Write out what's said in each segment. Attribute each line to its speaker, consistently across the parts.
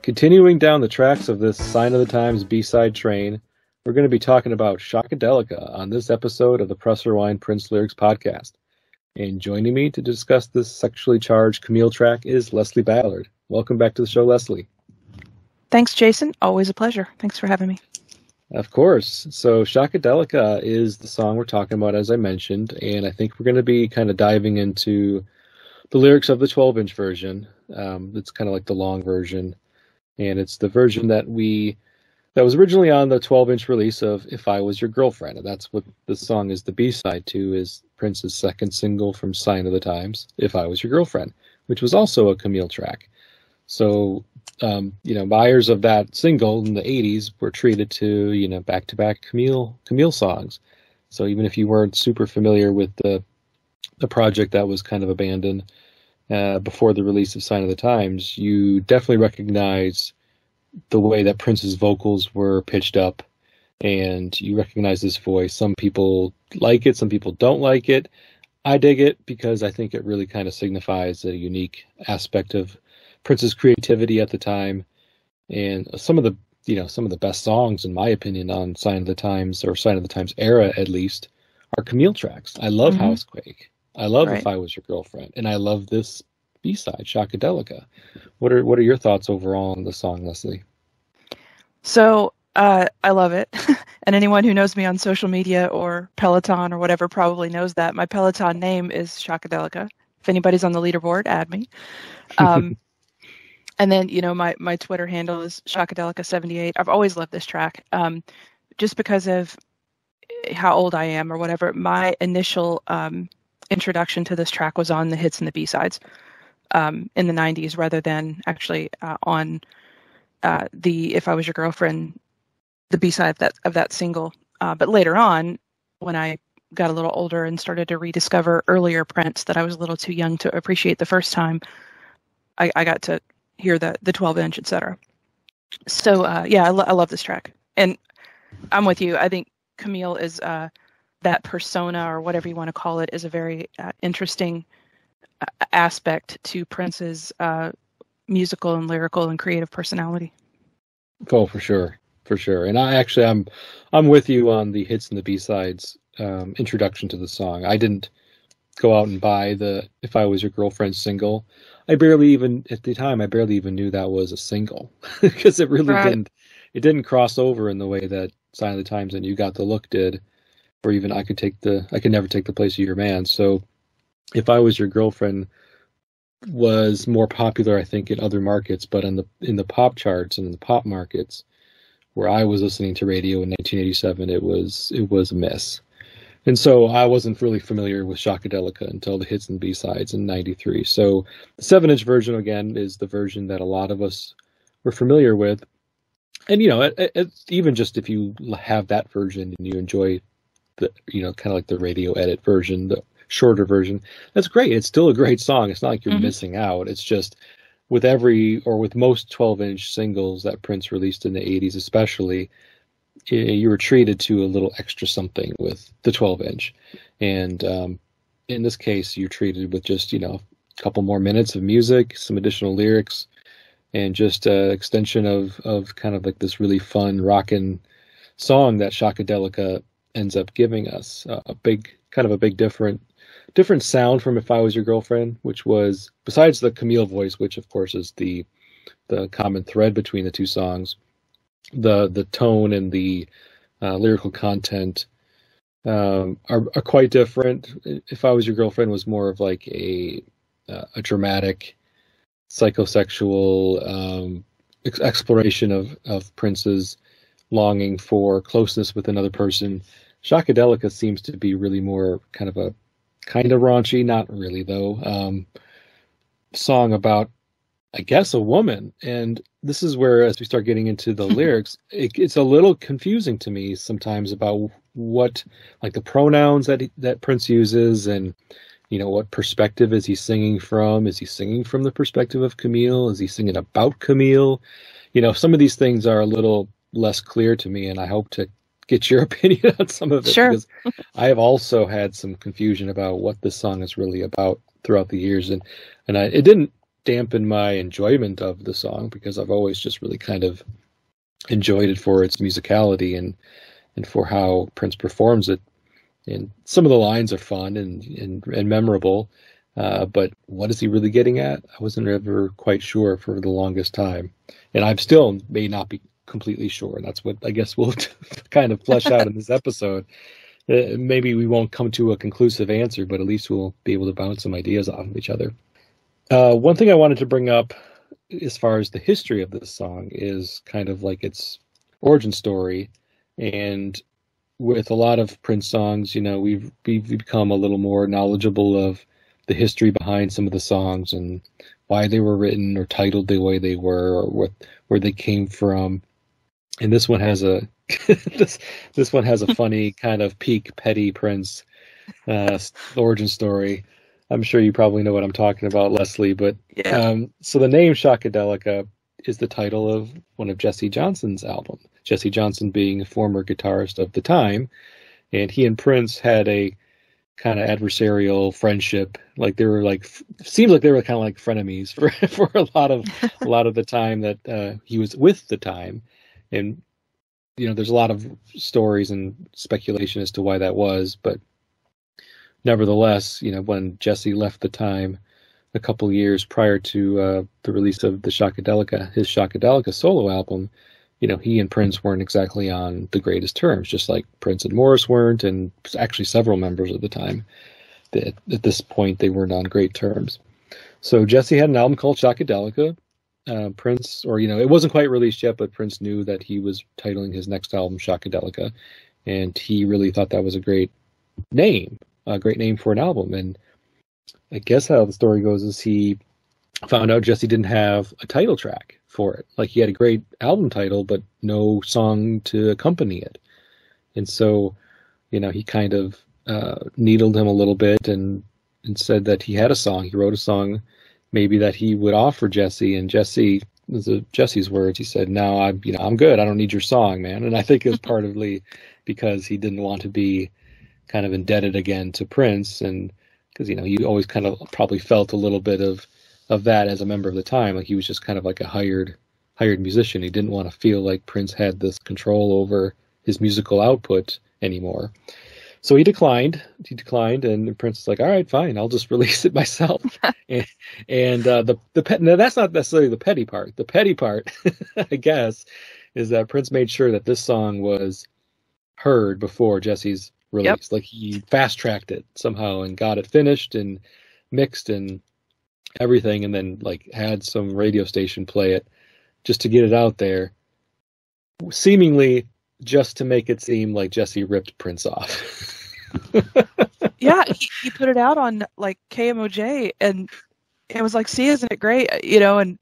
Speaker 1: Continuing down the tracks of this Sign of the Times B-side train, we're going to be talking about Shockadelica on this episode of the Press Rewind Prince Lyrics podcast. And joining me to discuss this sexually charged Camille track is Leslie Ballard. Welcome back to the show, Leslie.
Speaker 2: Thanks, Jason. Always a pleasure. Thanks for having me.
Speaker 1: Of course. So Shockadelica is the song we're talking about, as I mentioned, and I think we're going to be kind of diving into the lyrics of the 12-inch version. It's kind of like the long version, and it's the version that was originally on the 12-inch release of If I Was Your Girlfriend, and that's what the song is the B-side to, is Prince's second single from Sign of the Times, If I Was Your Girlfriend, which was also a Camille track. So, buyers of that single in the 80s were treated to, back-to-back Camille songs. So even if you weren't super familiar with the project that was kind of abandoned before the release of Sign of the Times, you definitely recognize the way that Prince's vocals were pitched up, and you recognize this voice. Some people like it, some people don't like it. I dig it because I think it really kind of signifies a unique aspect of Prince's creativity at the time, and some of the best songs, in my opinion, on Sign of the Times, or Sign of the Times era at least, are Camille tracks. I love Housequake. I love If I Was Your Girlfriend, and I love this B-side, Shockadelica. What are your thoughts overall on the song, Leslie?
Speaker 2: So I love it, and anyone who knows me on social media or Peloton or whatever probably knows that my Peloton name is Shockadelica. If anybody's on the leaderboard, add me. And then, my Twitter handle is Shockadelica78. I've always loved this track, just because of how old I am or whatever. My initial introduction to this track was on the hits and the B-sides in the 90s, rather than actually on the If I Was Your Girlfriend, the B-side of that single. But later on, when I got a little older and started to rediscover earlier Prince that I was a little too young to appreciate the first time, I got to hear the 12-inch, etc. So I love this track, and I'm with you. I think Camille is that persona, or whatever you want to call it, is a very interesting aspect to Prince's musical and lyrical and creative personality.
Speaker 1: Oh, for sure. And I'm with you on the hits and the B-sides introduction to the song. I didn't go out and buy the If I Was Your Girlfriend single. At the time, I barely even knew that was a single, because it really didn't cross over in the way that Sign of the Times and You Got the Look did, or even I Could Never Take the Place of Your Man. So If I Was Your Girlfriend was more popular, I think, in other markets, but in the pop charts and in the pop markets where I was listening to radio in 1987, it was a miss. And so I wasn't really familiar with Shockadelica until the hits and B-sides in 93. So the 7-inch version, again, is the version that a lot of us were familiar with. And, even just if you have that version and you enjoy the, kind of like the radio edit version, the shorter version, that's great. It's still a great song. It's not like you're missing out. It's just with most 12-inch singles that Prince released in the 80s especially, you were treated to a little extra something with the 12-inch. And in this case, you're treated with just, a couple more minutes of music, some additional lyrics, and just an extension of kind of like this really fun rockin' song that Shockadelica ends up giving us. A big different sound from If I Was Your Girlfriend, which was, besides the Camille voice, which of course is the common thread between the two songs, the tone and the lyrical content are quite different. If I Was Your Girlfriend was more of like a dramatic, psychosexual exploration of Prince's longing for closeness with another person. Shockadelica seems to be really more kind of raunchy, not really though, song about, I guess, a woman. And this is where, as we start getting into the lyrics, it's a little confusing to me sometimes about what, like, the pronouns that Prince uses, and what perspective is he singing from? Is he singing from the perspective of Camille? Is he singing about Camille? Some of these things are a little less clear to me, and I hope to get your opinion on some of it.
Speaker 2: Sure.
Speaker 1: Because I have also had some confusion about what this song is really about throughout the years, and it didn't dampen my enjoyment of the song, because I've always just really kind of enjoyed it for its musicality and for how Prince performs it. And some of the lines are fun and memorable, but what is he really getting at? I wasn't ever quite sure for the longest time, and I'm still may not be completely sure. And that's what I guess we'll kind of flesh out in this episode. Maybe we won't come to a conclusive answer, but at least we'll be able to bounce some ideas off of each other. One thing I wanted to bring up as far as the history of this song is kind of like its origin story. And with a lot of Prince songs, we've become a little more knowledgeable of the history behind some of the songs and why they were written or titled the way they were, or where they came from. And this one has a this one has a funny kind of peak petty Prince origin story. I'm sure you probably know what I'm talking about, Leslie. But
Speaker 2: yeah.
Speaker 1: So the name Shockadelica is the title of one of Jesse Johnson's albums. Jesse Johnson being a former guitarist of the time, and he and Prince had a kind of adversarial friendship. Like they were seemed like they were kind of like frenemies for a lot of the time that he was with the time. And there's a lot of stories and speculation as to why that was, but nevertheless, when Jesse left the time a couple years prior to the release of his Shockadelica solo album, he and Prince weren't exactly on the greatest terms, just like Prince and Morris weren't, and actually several members of the time. At this point, they weren't on great terms. So Jesse had an album called Shockadelica. Prince, it wasn't quite released yet, but Prince knew that he was titling his next album Shockadelica, and he really thought that was a great name for an album. And I guess how the story goes is he found out Jesse didn't have a title track for it. Like, he had a great album title, but no song to accompany it. And so, he kind of needled him a little bit and said that he had a song. He wrote a song maybe that he would offer Jesse, and Jesse's words, he said, "No, I'm good. I don't need your song, man." And I think it was partly because he didn't want to be kind of indebted again to Prince, and because he always kind of probably felt a little bit of that as a member of the time, like he was just kind of like a hired musician. He didn't want to feel like Prince had this control over his musical output anymore. So he declined, and Prince was like, "All right, fine, I'll just release it myself." and now that's not necessarily the petty part. The petty part, I guess, is that Prince made sure that this song was heard before Jesse's release. Yep. Like, he fast-tracked it somehow and got it finished and mixed and everything, and then had some radio station play it just to get it out there, seemingly just to make it seem like Jesse ripped Prince off.
Speaker 2: Yeah, he put it out on KMOJ, and it was like, "See, isn't it great?" And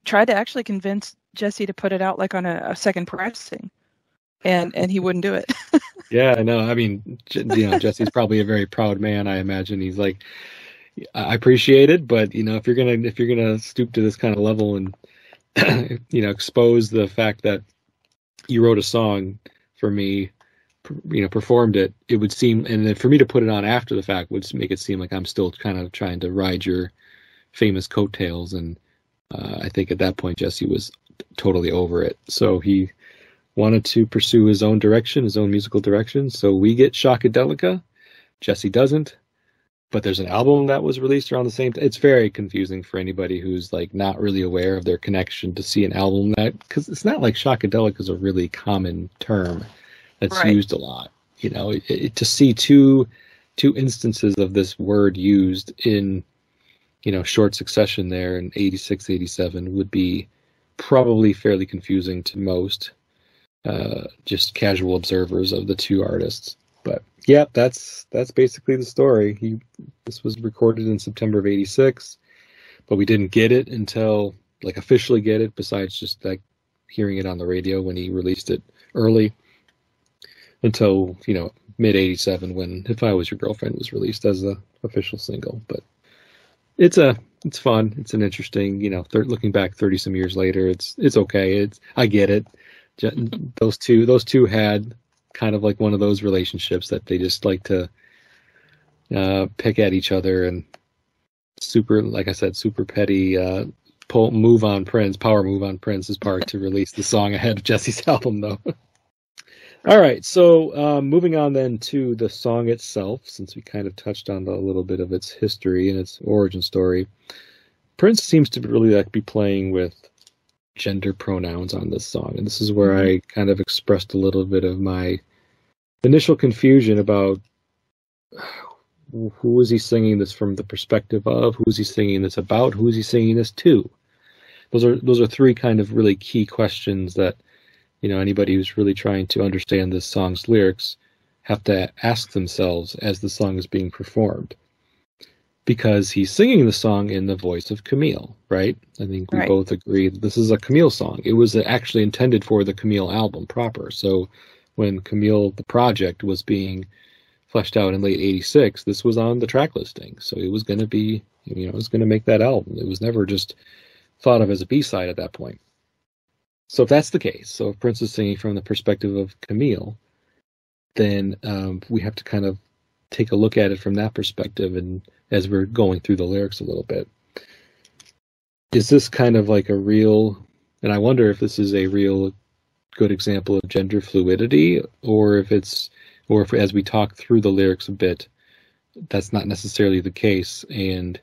Speaker 2: tried to actually convince Jesse to put it out on a second pressing, and he wouldn't do it.
Speaker 1: Yeah, no, I mean, Jesse's probably a very proud man. I imagine he's like, "I appreciate it, but if you're gonna stoop to this kind of level and expose the fact that you wrote a song for me, performed it, it would seem, and then for me to put it on after the fact would make it seem like I'm still kind of trying to ride your famous coattails." And I think at that point Jesse was totally over it. So he wanted to pursue his own musical direction. So we get Shockadelica. Jesse doesn't. But there's an album that was released around the same time. It's very confusing for anybody who's not really aware of their connection to see an album because it's not like Shockadelica is a really common term that's right. Used a lot. To see two instances of this word used in short succession there in 86, 87 would be probably fairly confusing to most just casual observers of the two artists. But yeah, that's basically the story. This was recorded in September of 86, but we didn't get it until officially get it, besides just hearing it on the radio when he released it early, until mid 87 when "If I Was Your Girlfriend" was released as the official single. But it's fun. It's an interesting, looking back 30 some years later, it's okay. I get it. Those two had kind of one of those relationships that they just like to pick at each other and super, like I said, super petty power move on Prince's part to release the song ahead of Jesse's album, though. All right, so moving on then to the song itself, since we kind of touched on a little bit of its history and its origin story. Prince seems to really be playing with gender pronouns on this song, and this is where I kind of expressed a little bit of my initial confusion about who is he singing this from the perspective of, who is he singing this about, who is he singing this to. Those are three kind of really key questions that, you know, anybody who's really trying to understand this song's lyrics have to ask themselves as the song is being performed. Because he's singing the song in the voice of Camille, right? I think we both agree that this is a Camille song. It was actually intended for the Camille album proper. So when Camille, the project, was being fleshed out in late 86, this was on the track listing. So it was going to be, you know, it was going to make that album. It was never just thought of as a B-side at that point. So if that's the case, so if Prince is singing from the perspective of Camille, then we have to kind of take a look at it from that perspective, and as we're going through the lyrics a little bit. Is this kind of like a real, and I wonder if this is a real good example of gender fluidity, or if as we talk through the lyrics a bit, that's not necessarily the case, and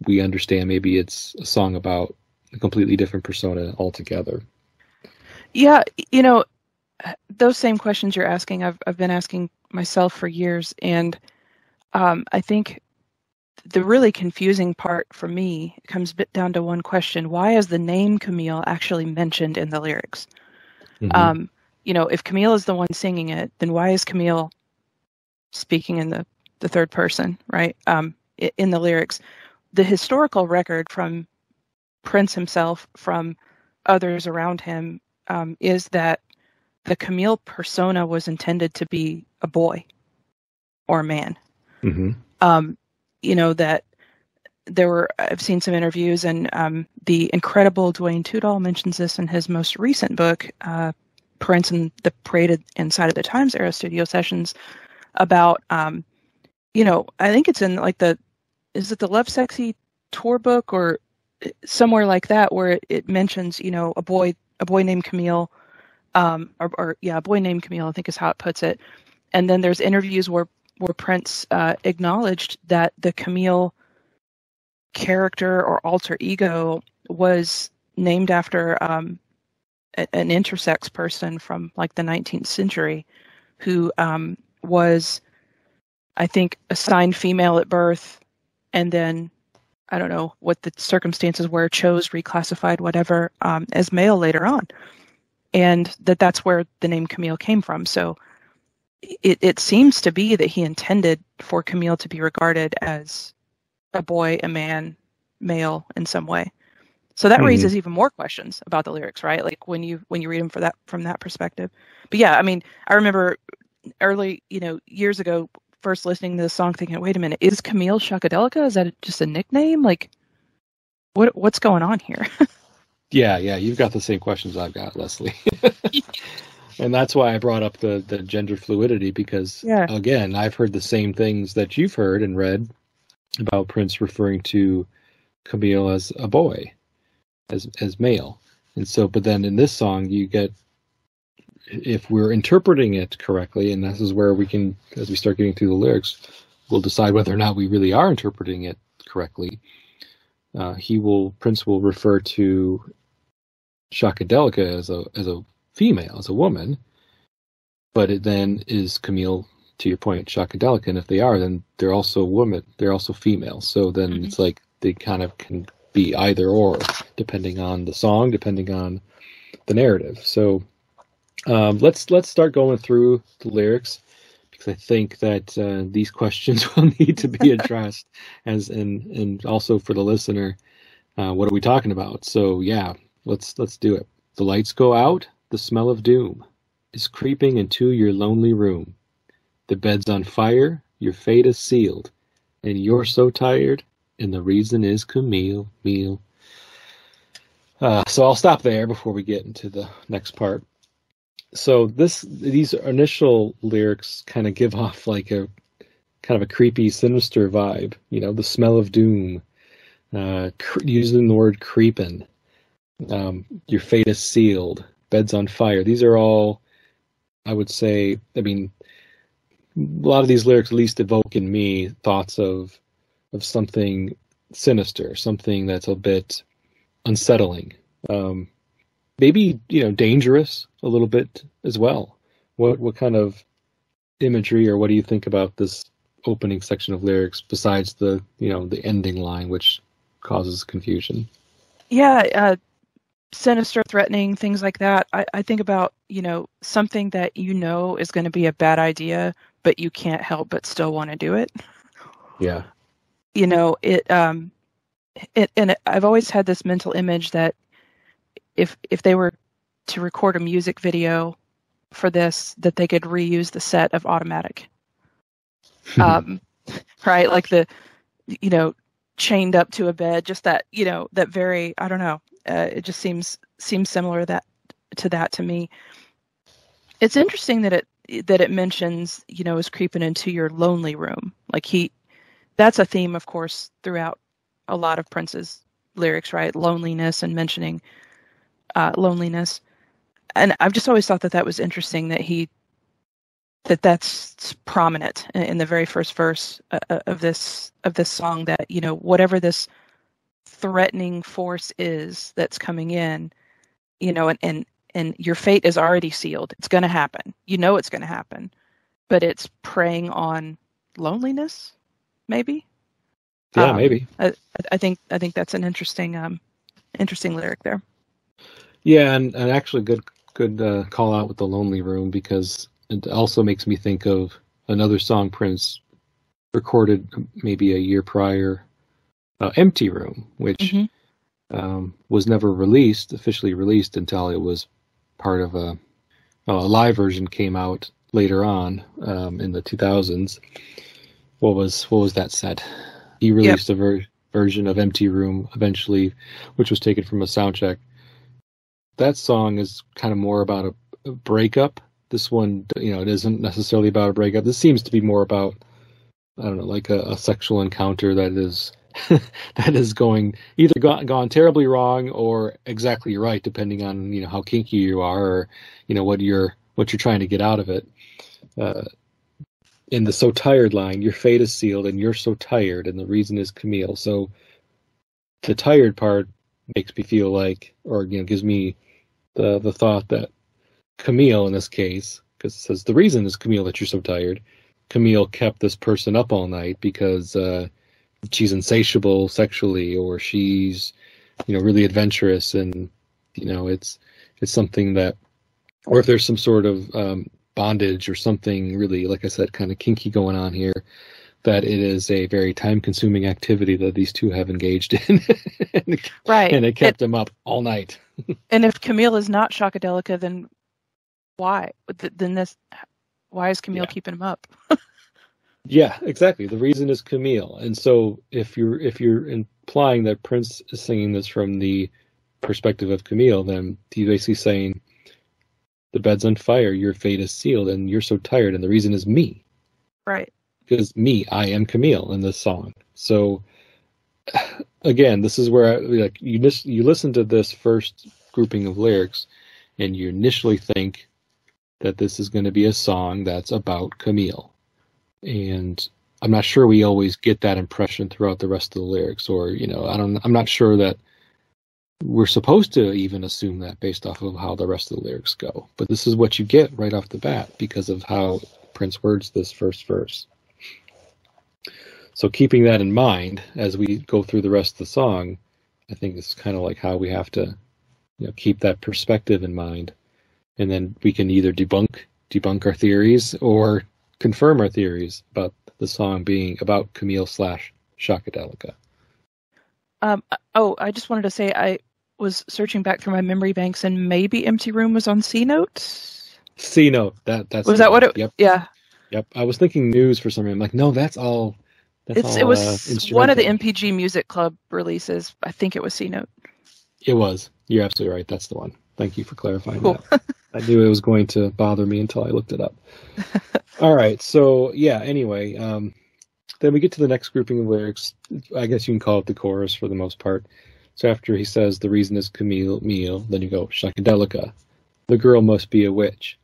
Speaker 1: we understand maybe it's a song about a completely different persona altogether.
Speaker 2: Yeah, you know, those same questions you're asking, I've been asking myself for years, and I think the really confusing part for me comes down to one question: why is the name Camille actually mentioned in the lyrics? Mm-hmm. You know, if Camille is the one singing it, then why is Camille speaking in the third person, right? In the lyrics, the historical record from Prince himself, from others around him, is that the Camille persona was intended to be a boy or a man. Mm-hmm. You know, that I've seen some interviews, and the incredible Dwayne Tudall mentions this in his most recent book, Prince and the Parade Inside of the Times era studio sessions, about, you know, I think it's in like is it the Love Sexy tour book or somewhere like that, where it mentions, you know, a boy named Camille, a boy named Camille, I think is how it puts it. And then there's interviews where Prince acknowledged that the Camille character or alter ego was named after an intersex person from like the 19th century who was, I think, assigned female at birth, and then I don't know what the circumstances were, chose, reclassified, whatever, as male later on. And that's where the name Camille came from. So it seems to be that he intended for Camille to be regarded as a boy, a man, male in some way. So that raises even more questions about the lyrics, right? Like when you read them from that perspective. But yeah, I mean, I remember early, you know, years ago, first listening to the song thinking, wait a minute, is Camille Shockadelica? Is that just a nickname? Like, what's going on here?
Speaker 1: Yeah, you've got the same questions I've got, Leslie. And that's why I brought up the gender fluidity, because, again, I've heard the same things that you've heard and read about Prince referring to Camille as a boy, as male. And so, but then in this song, you get, if we're interpreting it correctly, and this is where we can, as we start getting through the lyrics, we'll decide whether or not we really are interpreting it correctly. Prince will refer to Shockadelica as a female, as a woman, but it then is Camille, to your point, Shockadelica, and if they are, then they're also women, they're also female. So then it's like they kind of can be either or, depending on the song, depending on the narrative. So let's start going through the lyrics, because I think that these questions will need to be addressed, and also for the listener, what are we talking about? So yeah, let's do it. The lights go out, the smell of doom is creeping into your lonely room. The bed's on fire, your fate is sealed, and you're so tired, and the reason is Camille. So I'll stop there before we get into the next part. So these initial lyrics kind of give off like kind of a creepy, sinister vibe. The smell of doom, using the word creeping. Your fate is sealed. Bed's on fire. These are all, I would say, a lot of these lyrics at least evoke in me thoughts of something sinister, something that's a bit unsettling. Maybe, dangerous a little bit as well. What kind of imagery, or what do you think about this opening section of lyrics besides the ending line, which causes confusion?
Speaker 2: Yeah, sinister, threatening, things like that. I think about, something that is going to be a bad idea, but you can't help but still want to do it.
Speaker 1: Yeah.
Speaker 2: And I've always had this mental image that if they were to record a music video for this, that they could reuse the set of Automatic. Right? Like the, chained up to a bed, just that, that very, I don't know. It just seems similar to that to me. It's interesting that it mentions, is creeping into your lonely room. Like that's a theme, of course, throughout a lot of Prince's lyrics, right? Loneliness and mentioning loneliness. And I've just always thought that was interesting that's prominent in the very first verse of this song, that, whatever this threatening force is that's coming in, and your fate is already sealed. It's going to happen. It's going to happen, but it's preying on loneliness, maybe.
Speaker 1: Yeah, maybe.
Speaker 2: I think that's an interesting lyric there.
Speaker 1: Yeah, and actually good call out with the lonely room, because it also makes me think of another song Prince recorded maybe a year prior, Empty Room, which was never officially released until it was part of a live version came out later on in the 2000s. What was that set? He released a version of Empty Room eventually, which was taken from a soundcheck. That song is kind of more about a breakup. This one, it isn't necessarily about a breakup. This seems to be more about, I don't know, like a sexual encounter that is that is going either gone terribly wrong or exactly right, depending on how kinky you are, or what you're trying to get out of it. In the "so tired" line, your fate is sealed and you're so tired, and the reason is Camille. So the tired part makes me feel like, or gives me the thought that Camille, in this case, because it says the reason is Camille that you're so tired. Camille kept this person up all night because she's insatiable sexually, or she's really adventurous, and it's something that, or if there's some sort of bondage or something really, like I said, kind of kinky going on here, that it is a very time-consuming activity that these two have engaged in.
Speaker 2: Right.
Speaker 1: And it kept them up all night.
Speaker 2: And if Camille is not Shockadelica, then why? Why is Camille keeping him up?
Speaker 1: Yeah, exactly. The reason is Camille. And so if you're implying that Prince is singing this from the perspective of Camille, then he's basically saying, the bed's on fire, your fate is sealed, and you're so tired, and the reason is me.
Speaker 2: Right.
Speaker 1: Because I am Camille in this song. So again, this is where you listen to this first grouping of lyrics, and you initially think that this is going to be a song that's about Camille. And I'm not sure we always get that impression throughout the rest of the lyrics, or I'm not sure that we're supposed to even assume that based off of how the rest of the lyrics go. But this is what you get right off the bat because of how Prince words this first verse. So keeping that in mind as we go through the rest of the song, I think it's kind of like how we have to keep that perspective in mind, and then we can either debunk our theories or confirm our theories about the song being about Camille / Shockadelica.
Speaker 2: I just wanted to say I was searching back through my memory banks, and maybe Empty Room was on C Note.
Speaker 1: C Note. That's
Speaker 2: was that what it?
Speaker 1: Yep.
Speaker 2: Yeah.
Speaker 1: Yep. I was thinking news for some reason. I'm like, no, that's all.
Speaker 2: It was one of the MPG Music Club releases. I think it was C Note.
Speaker 1: It was. You're absolutely right. That's the one. Thank you for clarifying that. I knew it was going to bother me until I looked it up. All right. So yeah. Anyway, then we get to the next grouping of lyrics. I guess you can call it the chorus for the most part. So after he says, the reason is Camille, then you go, Shockadelica. The girl must be a witch.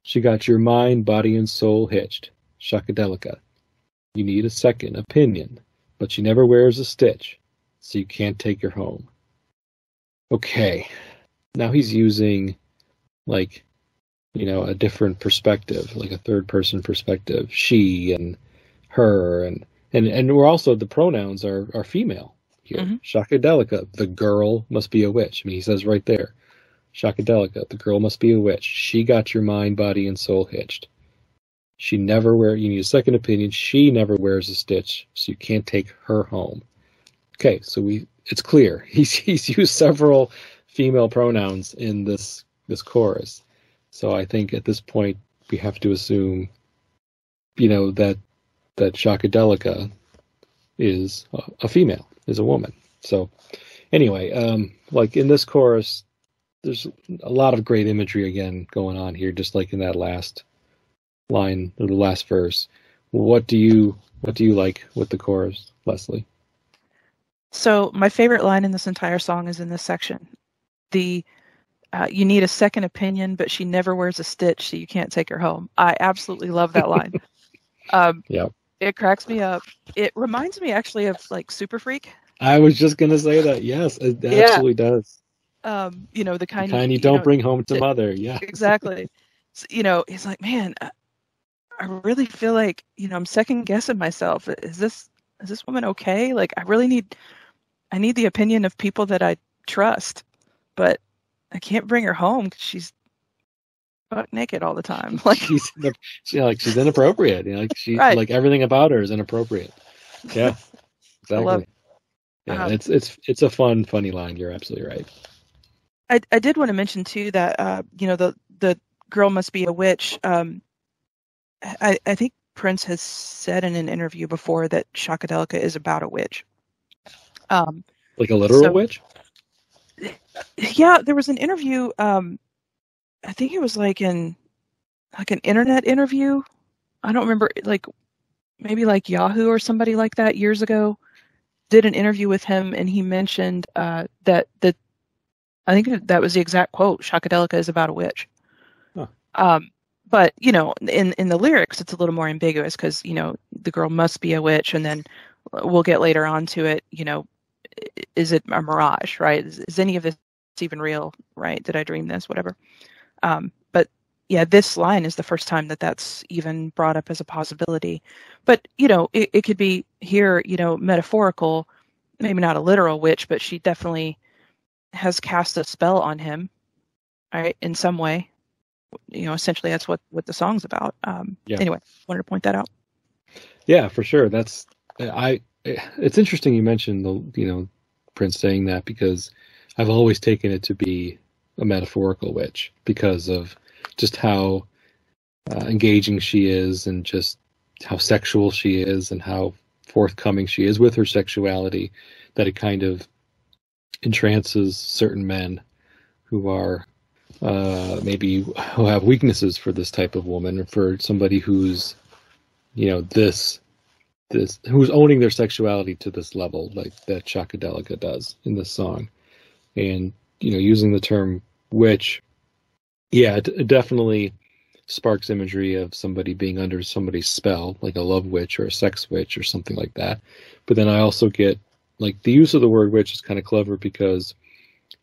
Speaker 1: She got your mind, body, and soul hitched. Shockadelica. You need a second opinion, but she never wears a stitch, so you can't take her home. Okay. Now he's using, like, you know, a different perspective, like a third-person perspective. She and her, and we're also, the pronouns are female here. Mm-hmm. Shockadelica, the girl must be a witch. I mean, he says right there, Shockadelica, the girl must be a witch. She got your mind, body, and soul hitched. You need a second opinion. She never wears a stitch, so you can't take her home. Okay, so it's clear. He's used several female pronouns in this chorus. So I think at this point we have to assume, you know, that Shockadelica is a female, is a woman. So anyway, like in this chorus, there's a lot of great imagery again going on here, just like in that last line or the last verse. What do you like with the chorus, Leslie?
Speaker 2: So my favorite line in this entire song is in this section. You need a second opinion, but she never wears a stitch, so you can't take her home. I absolutely love that line.
Speaker 1: Yeah.
Speaker 2: It cracks me up. It reminds me actually of like Super Freak.
Speaker 1: I was just going to say that. Yes, it absolutely does.
Speaker 2: You know, the kind
Speaker 1: you don't bring home to mother. Yeah.
Speaker 2: Exactly. So, you know, he's like, man, I really feel like, you know, I'm second guessing myself. Is this woman okay? Like, I need the opinion of people that I trust, but I can't bring her home because she's butt naked all the time. Like she's
Speaker 1: inappropriate. You know, like
Speaker 2: right.
Speaker 1: Like everything about her is inappropriate. Yeah, exactly.
Speaker 2: I love it.
Speaker 1: Yeah, it's a funny line. You're absolutely right.
Speaker 2: I did want to mention too that you know, the girl must be a witch. I think Prince has said in an interview before that Shockadelica is about a witch.
Speaker 1: Like a literal witch?
Speaker 2: Yeah, there was an interview. I think it was like an internet interview. I don't remember, like maybe like Yahoo or somebody like that years ago did an interview with him, and he mentioned that I think that was the exact quote. Shockadelica is about a witch. Huh. But you know, in the lyrics, it's a little more ambiguous because, you know, the girl must be a witch, and then we'll get later on to it. You know, is it a mirage, right? Is any of this even real, right? Did I dream this? Whatever. But yeah, this line is the first time that that's even brought up as a possibility. But, you know, it could be here, you know, metaphorical, maybe not a literal witch, but she definitely has cast a spell on him, right, in some way. You know, essentially that's what the song's about. Anyway, wanted to point that out.
Speaker 1: Yeah, for sure. It's interesting you mentioned Prince saying that, because I've always taken it to be a metaphorical witch because of just how engaging she is, and just how sexual she is, and how forthcoming she is with her sexuality, that it kind of entrances certain men who are maybe who have weaknesses for this type of woman, or for somebody who's, you know, this who's owning their sexuality to this level, like that Shockadelica does in this song. And, you know, using the term witch, yeah, it definitely sparks imagery of somebody being under somebody's spell, like a love witch or a sex witch or something like that. But then I also get, like, the use of the word witch is kind of clever because,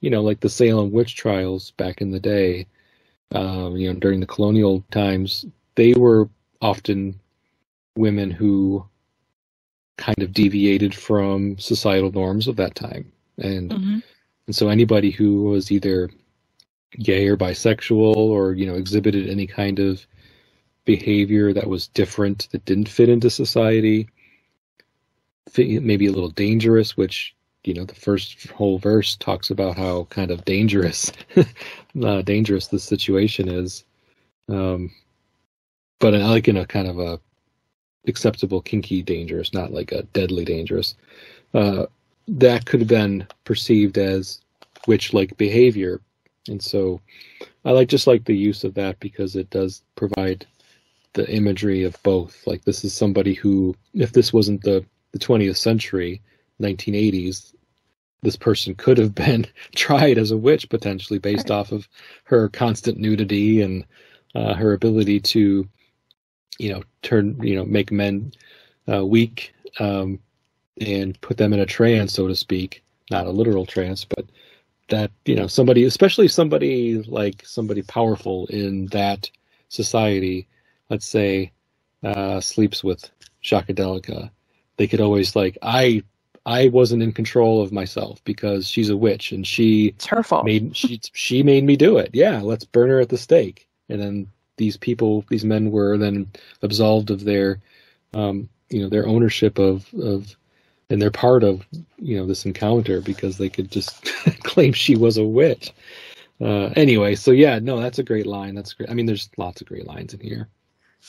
Speaker 1: you know, like the Salem witch trials back in the day, you know, during the colonial times, they were often women who kind of deviated from societal norms of that time. And so anybody who was either gay or bisexual, or, you know, exhibited any kind of behavior that was different, that didn't fit into society, maybe a little dangerous, which, you know, the first whole verse talks about how kind of dangerous this situation is. But like in a kind of a acceptable, kinky dangerous, not like a deadly dangerous. That could have been perceived as witch-like behavior. And so I just like the use of that, because it does provide the imagery of both. Like, this is somebody who, if this wasn't the 20th century, 1980s, this person could have been tried as a witch potentially based off of her constant nudity and her ability to, make men weak and put them in a trance, so to speak. Not a literal trance, but that, somebody, especially somebody powerful in that society, let's say, sleeps with Shockadelica, they could always I wasn't in control of myself because she's a witch and
Speaker 2: it's her fault.
Speaker 1: She made me do it. Yeah, let's burn her at the stake. And then these men were then absolved of their, their ownership of, and they're part of, this encounter because they could just claim she was a witch. Anyway, so yeah, no, that's a great line. That's great. I mean, there's lots of great lines in here.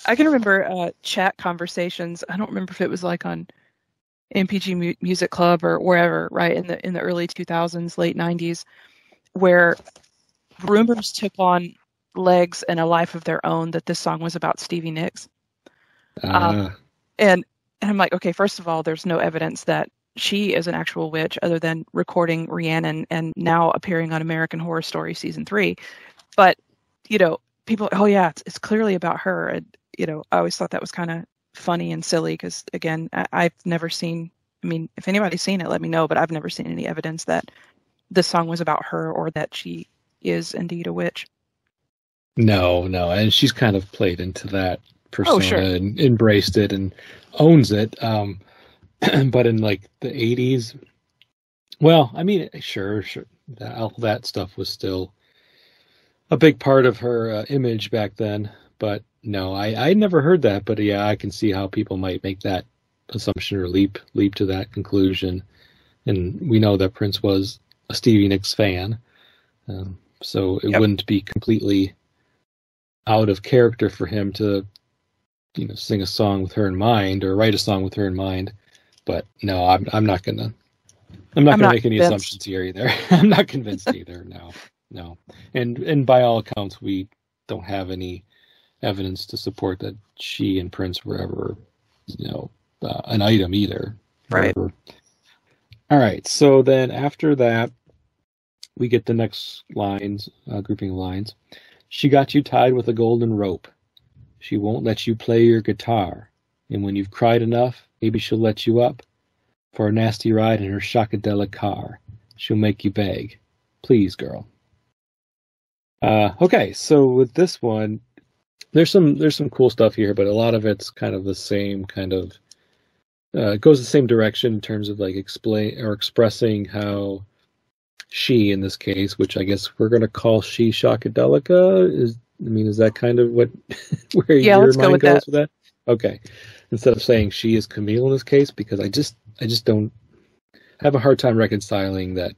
Speaker 2: I can remember chat conversations. I don't remember if it was like on MPG Music Club or wherever, right, in the early 2000s, late 90s, where rumors took on legs and a life of their own that this song was about Stevie Nicks. And I'm like, okay, first of all, there's no evidence that she is an actual witch other than recording Rhiannon and now appearing on American Horror Story season 3. But, people, oh yeah, it's clearly about her. And, I always thought that was kind of funny and silly because, again, I've never seen, if anybody's seen it, let me know, but I've never seen any evidence that this song was about her or that she is indeed a witch.
Speaker 1: No, and she's kind of played into that persona and embraced it and owns it. But in the 80s, well, sure, all that stuff was still a big part of her image back then. But no, I never heard that. But yeah, I can see how people might make that assumption or leap to that conclusion. And we know that Prince was a Stevie Nicks fan, so it wouldn't be completely out of character for him to, sing a song with her in mind or write a song with her in mind. But no, I'm not gonna make any assumptions here either. I'm not convinced either. No. And by all accounts, we don't have any evidence to support that she and Prince were ever, an item either.
Speaker 2: Right.
Speaker 1: All right. So then after that, we get the next lines, grouping of lines. She got you tied with a golden rope. She won't let you play your guitar. And when you've cried enough, maybe she'll let you up for a nasty ride in her Shockadelica car. She'll make you beg. Please, girl. Okay, so with this one, there's some cool stuff here, but a lot of it's kind of the same kind of it goes the same direction in terms of explain or expressing how she, in this case, which I guess we're going to call she Shockadelica, is that kind of what where your mind goes with that? Okay, instead of saying she is Camille in this case, because I just don't have a hard time reconciling that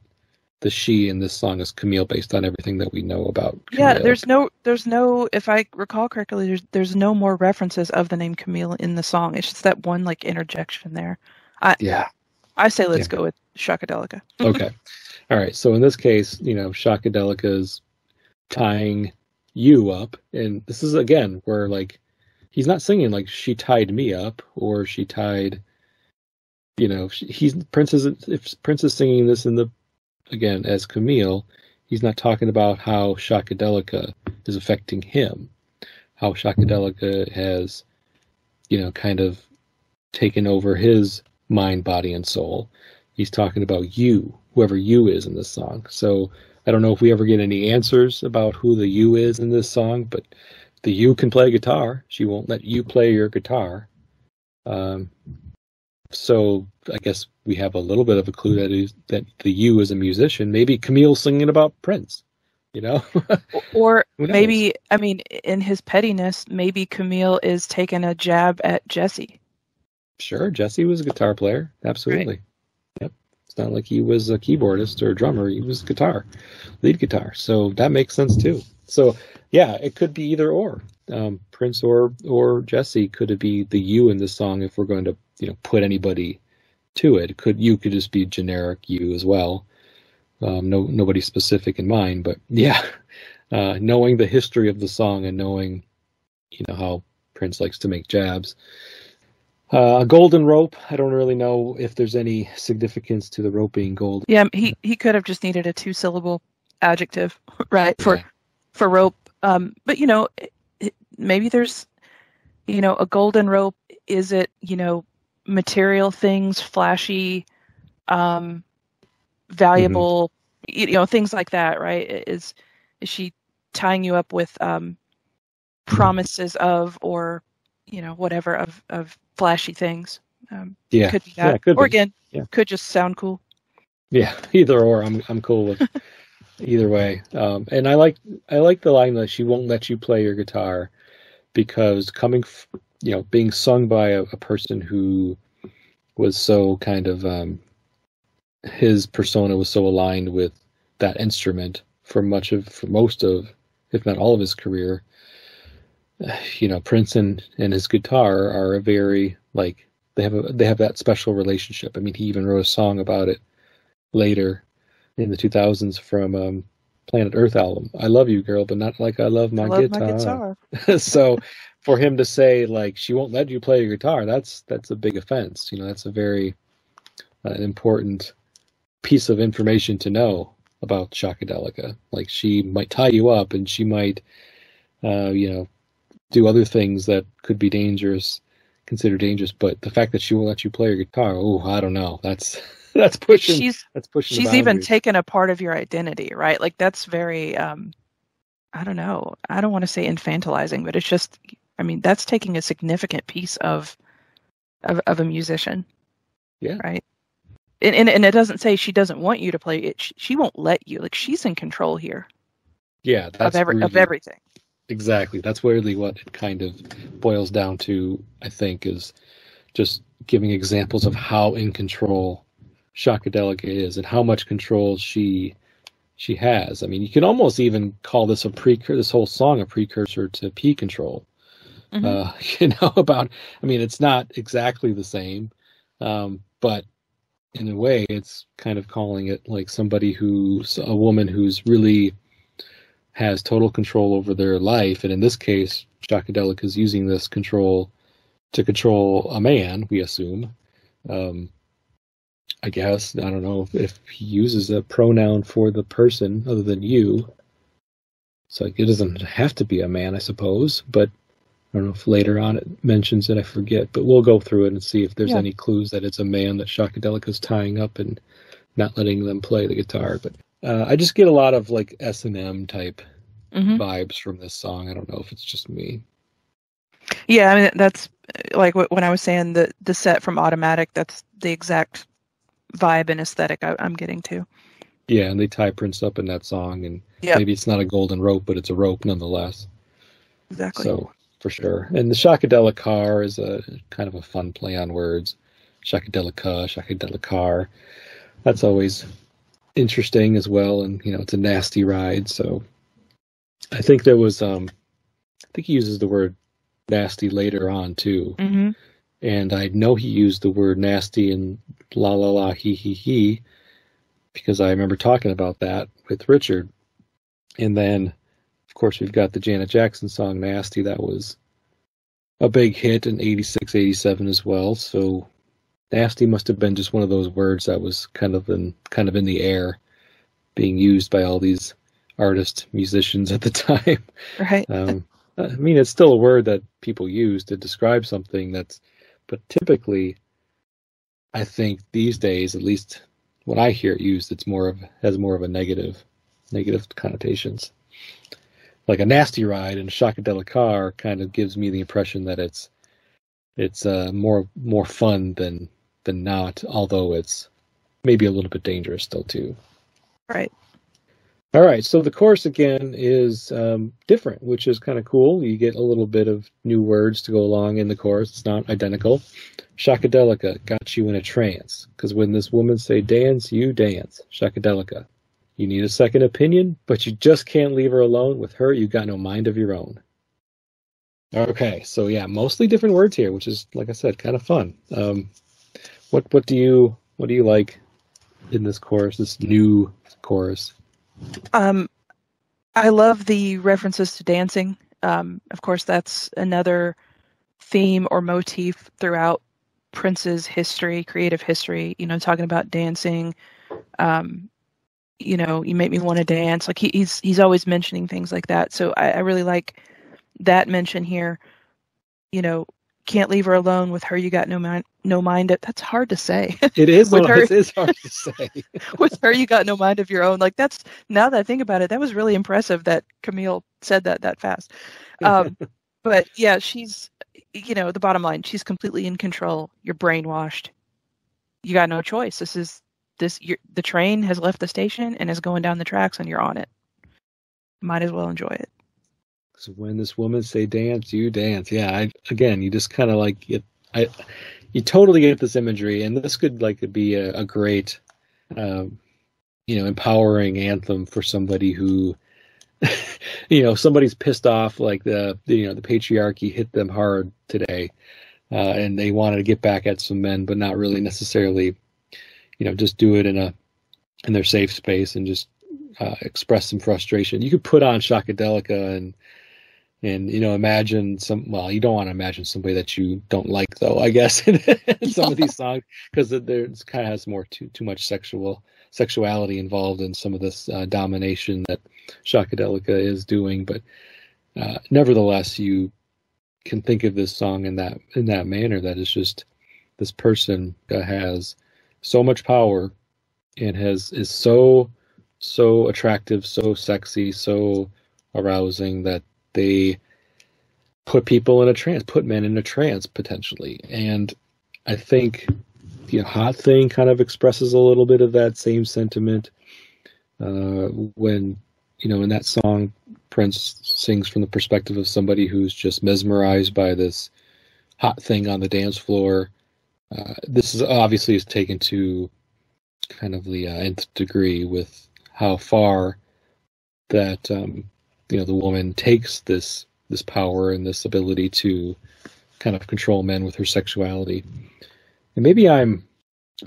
Speaker 1: the she in this song is Camille based on everything that we know about Camille.
Speaker 2: Yeah, there's no, if I recall correctly, there's no more references of the name Camille in the song. It's just that one interjection there. I say let's go with Shockadelica.
Speaker 1: Okay. All right. So in this case, Shockadelica is tying you up, and this is again where he's not singing she tied me up or she tied, if Prince is singing this again as Camille, he's not talking about how Shockadelica is affecting him, how Shockadelica has, kind of taken over his mind, body, and soul. He's talking about you, whoever you is in this song. So I don't know if we ever get any answers about who the you is in this song, but the you can play guitar. She won't let you play your guitar. So I guess we have a little bit of a clue that the you is a musician. Maybe Camille's singing about Prince,
Speaker 2: Or maybe, in his pettiness, maybe Camille is taking a jab at Jesse.
Speaker 1: Sure, Jesse was a guitar player. Absolutely. Right. Yep. It's not like he was a keyboardist or a drummer. He was lead guitar. So that makes sense too. So yeah, it could be either or. Prince or Jesse could be the you in this song if we're going to put anybody to it. You could just be generic you as well. Nobody specific in mind, but yeah, knowing the history of the song and knowing how Prince likes to make jabs. A golden rope. I don't really know if there's any significance to the rope being gold.
Speaker 2: Yeah, he could have just needed a 2-syllable adjective, right? For rope. But maybe there's, a golden rope. Is it, material things, flashy, valuable, things like that, right? Is she tying you up with promises of, or whatever of flashy things? Could be that.
Speaker 1: Yeah, could
Speaker 2: or
Speaker 1: be.
Speaker 2: Again, could just sound cool.
Speaker 1: Yeah, either or. I'm cool with either way. And I like the line that she won't let you play your guitar, because being sung by a person who was so kind of his persona was so aligned with that instrument for most of, if not all of his career. Prince and his guitar are a very, like, they have that special relationship. I mean, he even wrote a song about it later in the 2000s from Planet Earth album. I love you, girl, but not like I love my guitar. So for him to say, like, she won't let you play your guitar, that's a big offense. That's a very important piece of information to know about Shockadelica. Like, she might tie you up, and she might do other things that could be considered dangerous, but the fact that she won't let you play your guitar, I don't know. That's pushing. That's pushing.
Speaker 2: She's even taken a part of your identity, right? Like, that's very, I don't know. I don't want to say infantilizing, but it's just, that's taking a significant piece of a musician.
Speaker 1: Yeah.
Speaker 2: Right. And it doesn't say she doesn't want you to play it. She won't let you. Like, she's in control here.
Speaker 1: Yeah. That's
Speaker 2: of everything.
Speaker 1: Exactly. That's really what it kind of boils down to, I think, is just giving examples of how in control Shockadelica is and how much control she has. I mean, you can almost even call this this whole song a precursor to P Control.
Speaker 2: Mm-hmm.
Speaker 1: It's not exactly the same, but in a way, it's kind of calling it like a woman who's really has total control over their life. And in this case, Shockadelica is using this control to control a man, we assume. I guess, I don't know if he uses a pronoun for the person other than you. So it doesn't have to be a man, I suppose, but I don't know if later on it mentions it, I forget, but we'll go through it and see if there's any clues that it's a man that Shockadelica is tying up and not letting them play the guitar. But I just get a lot of like S&M type vibes from this song. I don't know if it's just me.
Speaker 2: Yeah, that's like when I was saying the set from Automatic, that's the exact vibe and aesthetic I'm getting to.
Speaker 1: Yeah, and they tie Prince up in that song, and maybe it's not a golden rope, but it's a rope nonetheless.
Speaker 2: Exactly.
Speaker 1: So, for sure. And the Shockadelic car is a kind of a fun play on words. Shockadelica, Shockadelicar. That's always interesting as well, and it's a nasty ride. So I think there was I think he uses the word nasty later on too.
Speaker 2: Mm-hmm.
Speaker 1: And I know he used the word nasty in La La La He He He, because I remember talking about that with Richard. And then, of course, we've got the Janet Jackson song Nasty. That was a big hit in 86, 87 as well. So nasty must have been just one of those words that was kind of in the air, being used by all these artists, musicians at the time.
Speaker 2: Right.
Speaker 1: It's still a word that people use to describe something but typically, I think these days, at least when I hear it used, has more of a negative connotations. Like a nasty ride and a Shockadelic car kind of gives me the impression that it's more fun than not, although it's maybe a little bit dangerous still too.
Speaker 2: Right.
Speaker 1: All right, so the chorus again is different, which is kind of cool. You get a little bit of new words to go along in the chorus. It's not identical. Shockadelica got you in a trance, because when this woman say dance, you dance. Shockadelica. You need a second opinion, but you just can't leave her alone. With her, you got no mind of your own. Okay, so yeah, mostly different words here, which is, like I said, kind of fun. What do you like in this chorus, this new chorus?
Speaker 2: I love the references to dancing. Of course, that's another theme or motif throughout Prince's history, creative history, talking about dancing, you make me want to dance. Like he's always mentioning things like that. So I really like that mention here. Can't leave her alone. With her, you got no mind. That's hard to say.
Speaker 1: It is.
Speaker 2: With her,
Speaker 1: it is hard to say.
Speaker 2: With her, you got no mind of your own. Like that's, now that I think about it, that was really impressive that Camille said that fast. But yeah, she's, the bottom line, she's completely in control. You're brainwashed. You got no choice. The train has left the station and is going down the tracks, and you're on it. Might as well enjoy it.
Speaker 1: So when this woman say dance, you dance. Yeah, you just kind of like it. You totally get this imagery, and this could be a great, empowering anthem for somebody who, somebody's pissed off, like the patriarchy hit them hard today, and they wanted to get back at some men, but not really necessarily, just do it in their safe space and just express some frustration. You could put on Shockadelica and imagine you don't want to imagine somebody that you don't like, though, I guess, in some of these songs, because there kind of has more too much sexuality involved in some of this domination that Shockadelica is doing. But nevertheless, you can think of this song in that manner, that is just this person that has so much power and is so attractive, so sexy, so arousing, that they put people in a trance, put men in a trance potentially. And I think Hot Thing kind of expresses a little bit of that same sentiment when, in that song, Prince sings from the perspective of somebody who's just mesmerized by this hot thing on the dance floor. This is obviously taken to kind of the nth degree with how far that the woman takes this power and this ability to kind of control men with her sexuality. And maybe I'm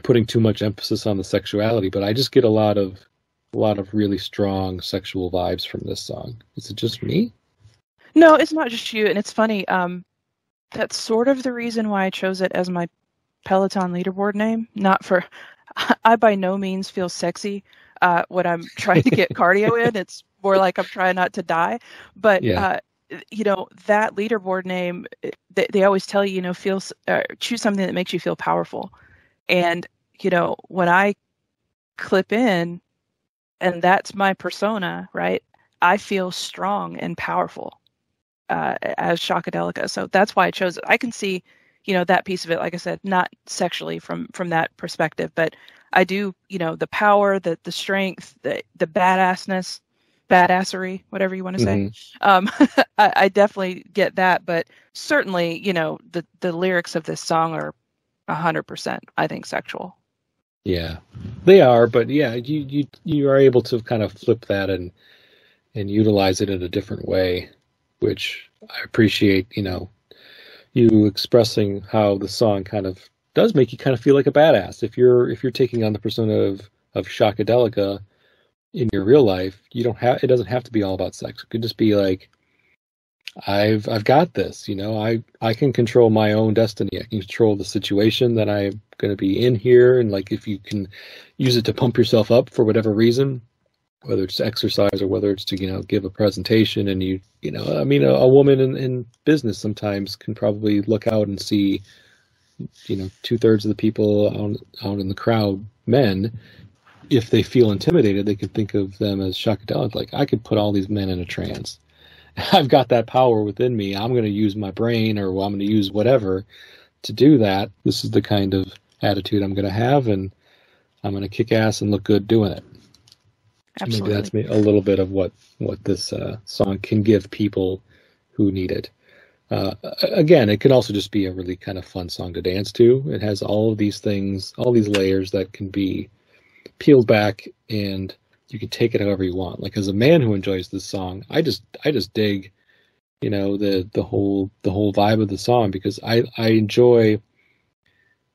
Speaker 1: putting too much emphasis on the sexuality, but I just get a lot of really strong sexual vibes from this song. Is it just me?
Speaker 2: No, it's not just you. And it's funny. That's sort of the reason why I chose it as my Peloton leaderboard name. I by no means feel sexy when I'm trying to get cardio in. It's more like I'm trying not to die. But
Speaker 1: yeah.
Speaker 2: That leaderboard name, they always tell you, choose something that makes you feel powerful. And when I clip in, and that's my persona, right? I feel strong and powerful as Shockadelica. So that's why I chose it. I can see, that piece of it, like I said, not sexually from that perspective, but I do, the power, the strength, the badassery, whatever you want to say.
Speaker 1: Mm-hmm.
Speaker 2: I definitely get that, but certainly, the lyrics of this song are 100%, I think, sexual.
Speaker 1: Yeah, they are, but yeah, you are able to kind of flip that and utilize it in a different way, which I appreciate. You expressing how the song kind of does make you kind of feel like a badass. If you're taking on the persona of Shockadelica in your real life, it doesn't have to be all about sex. It could just be like, I've got this, I can control my own destiny. I can control the situation that I'm going to be in here. And like, if you can use it to pump yourself up for whatever reason, whether it's exercise or whether it's to, give a presentation, and a woman in business sometimes can probably look out and see, 2/3 of the people out in the crowd, men. If they feel intimidated, they can think of them as Shockadelic. Like, I could put all these men in a trance. I've got that power within me. I'm going to use my brain, or I'm going to use whatever to do that. This is the kind of attitude I'm going to have, and I'm going to kick ass and look good doing it.
Speaker 2: Absolutely.
Speaker 1: Maybe that's a little bit of what this song can give people who need it. Again, it can also just be a really kind of fun song to dance to. It has all of these things, all these layers that can be peeled back, and you can take it however you want. Like, as a man who enjoys this song, I just dig, the whole vibe of the song, because I enjoy,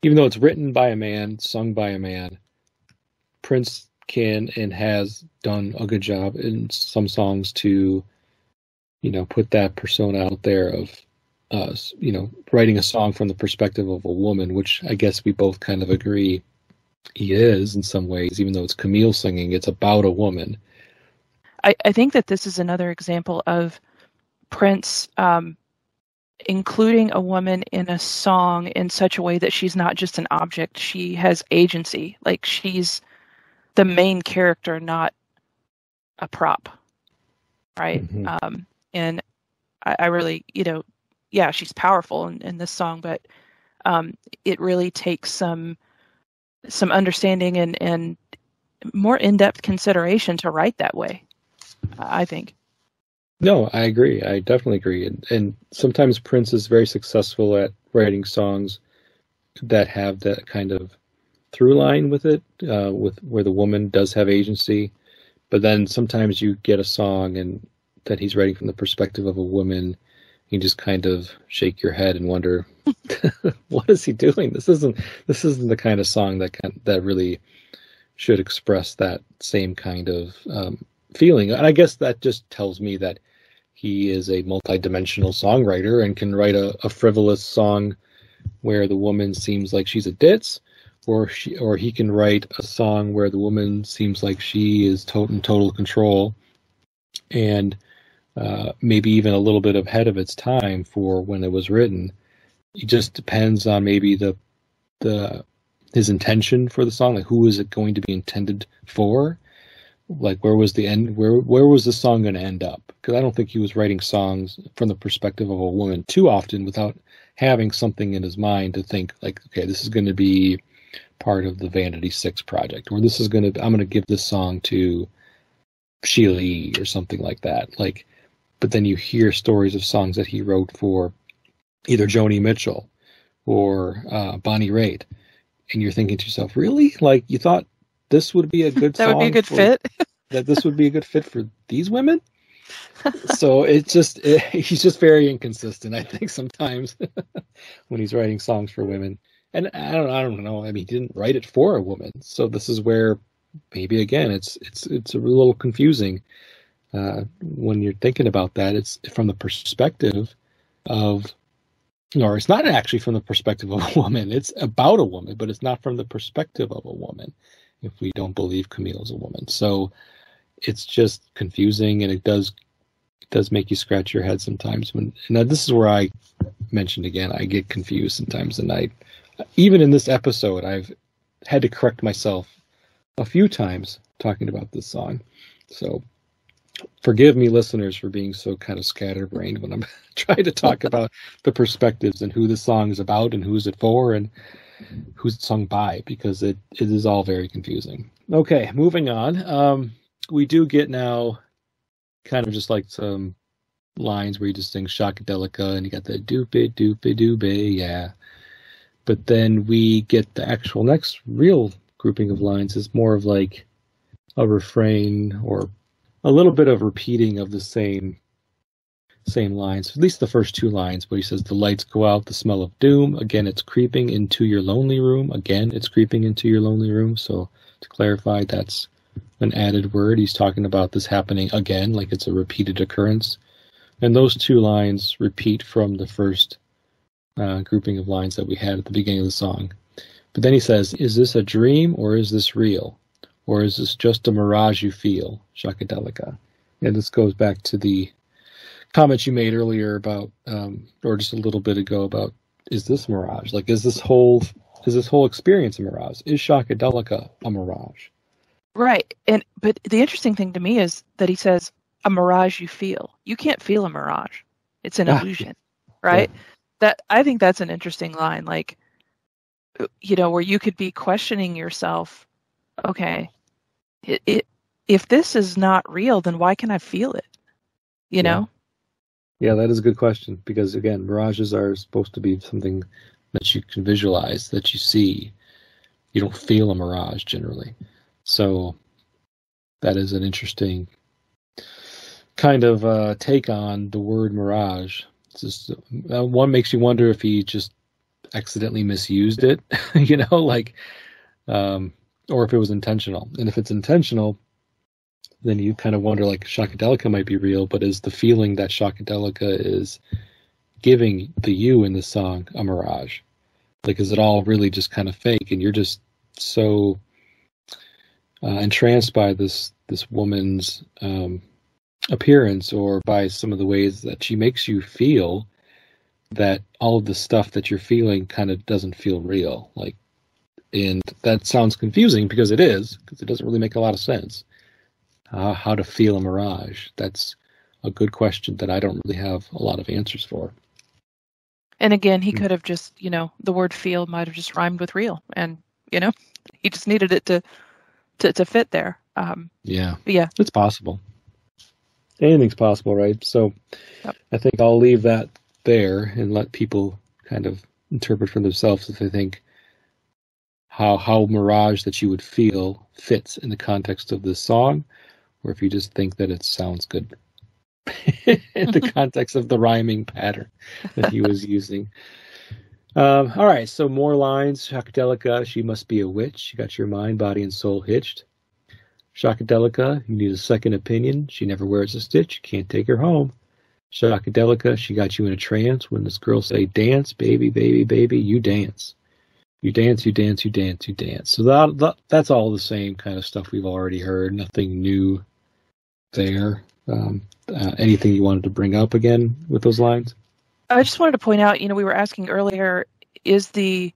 Speaker 1: even though it's written by a man, sung by a man, Prince can and has done a good job in some songs to, put that persona out there of writing a song from the perspective of a woman, which I guess we both kind of agree he is in some ways, even though it's Camille singing, it's about a woman.
Speaker 2: I think that this is another example of Prince including a woman in a song in such a way that she's not just an object. She has agency. Like, she's the main character, not a prop. Right.
Speaker 1: Mm-hmm.
Speaker 2: And I really, she's powerful in this song, but it really takes some understanding and more in-depth consideration to write that way, I think.
Speaker 1: No, I agree. I definitely agree. And sometimes Prince is very successful at writing songs that have that kind of through line with it, with where the woman does have agency. But then sometimes you get a song and that he's writing from the perspective of a woman. You just kind of shake your head and wonder, what is he doing? This isn't the kind of song that really should express that same kind of feeling. And I guess that just tells me that he is a multi-dimensional songwriter and can write a frivolous song where the woman seems like she's a ditz, or he can write a song where the woman seems like she is in total control, and maybe even a little bit ahead of its time for when it was written. It just depends on maybe his intention for the song, like who is it going to be intended for. Like, where was the end? Where was the song going to end up? Because I don't think he was writing songs from the perspective of a woman too often without having something in his mind to think, like, okay, this is going to be part of the Vanity 6 project, or I'm going to give this song to Sheila E. or something like that. Like, but then you hear stories of songs that he wrote for either Joni Mitchell or Bonnie Raitt, and you're thinking to yourself, really? Like, you thought this would be a good
Speaker 2: that
Speaker 1: song?
Speaker 2: Would be a good fit?
Speaker 1: That this would be a good fit for these women? So he's just very inconsistent, I think, sometimes when he's writing songs for women. And I don't know. I mean, he didn't write it for a woman. So this is where maybe, again, it's a little confusing when you're thinking about that. It's from the perspective of, or it's not actually from the perspective of a woman. It's about a woman, but it's not from the perspective of a woman, if we don't believe Camille is a woman. So it's just confusing, and it does make you scratch your head sometimes. Now this is where I mentioned again, I get confused sometimes, and even in this episode, I've had to correct myself a few times talking about this song. So forgive me, listeners, for being so kind of scatterbrained when I'm trying to talk about the perspectives and who the song is about and who's it for and who's it sung by, because it is all very confusing. Okay, moving on. We do get now kind of just like some lines where you just sing Shockadelica and you got the doopy doopy doopy, yeah. But then we get the actual next real grouping of lines is more of like a refrain or a little bit of repeating of the same lines, at least the first two lines, where he says, the lights go out, the smell of doom. Again, it's creeping into your lonely room. Again, it's creeping into your lonely room. So to clarify, that's an added word. He's talking about this happening again, like it's a repeated occurrence. And those two lines repeat from the first grouping of lines that we had at the beginning of the song. But then he says, is this a dream or is this real? Or is this just a mirage you feel? Shockadelica. And this goes back to the comment you made earlier about, or just a little bit ago about, is this mirage? Like, is this whole experience a mirage? Is Shockadelica a mirage?
Speaker 2: Right. But the interesting thing to me is that he says, a mirage you feel. You can't feel a mirage. It's an illusion, right? Yeah. I think that's an interesting line. Like, where you could be questioning yourself, okay, if this is not real, then why can I feel it? You know?
Speaker 1: Yeah, that is a good question, because again, mirages are supposed to be something that you can visualize, that you see. You don't feel a mirage generally. So that is an interesting kind of take on the word mirage. It's just one makes you wonder if he just accidentally misused it, or if it was intentional. And if it's intentional, then you kind of wonder, like, Shockadelica might be real, but is the feeling that Shockadelica is giving the you in the song a mirage? Like, is it all really just kind of fake, and you're just so entranced by this woman's appearance, or by some of the ways that she makes you feel, that all of the stuff that you're feeling kind of doesn't feel real? Like, and that sounds confusing because it doesn't really make a lot of sense. How to feel a mirage? That's a good question that I don't really have a lot of answers for.
Speaker 2: And again, he could have just, the word feel might have just rhymed with real, and he just needed it to fit there.
Speaker 1: Yeah,
Speaker 2: yeah,
Speaker 1: it's possible. Anything's possible, right? So
Speaker 2: yep.
Speaker 1: I think I'll leave that there and let people kind of interpret for themselves if they think how mirage that you would feel fits in the context of this song, or if you just think that it sounds good in the context of the rhyming pattern that he was using. All right, so more lines. Shockadelica, she must be a witch. She got your mind, body, and soul hitched. Shockadelica, you need a second opinion. She never wears a stitch. You can't take her home. Shockadelica, she got you in a trance. When this girl say, dance, baby, baby, baby, you dance. You dance, you dance, you dance, you dance. So that's all the same kind of stuff we've already heard. Nothing new there. Anything you wanted to bring up again with those lines?
Speaker 2: I just wanted to point out, we were asking earlier, is the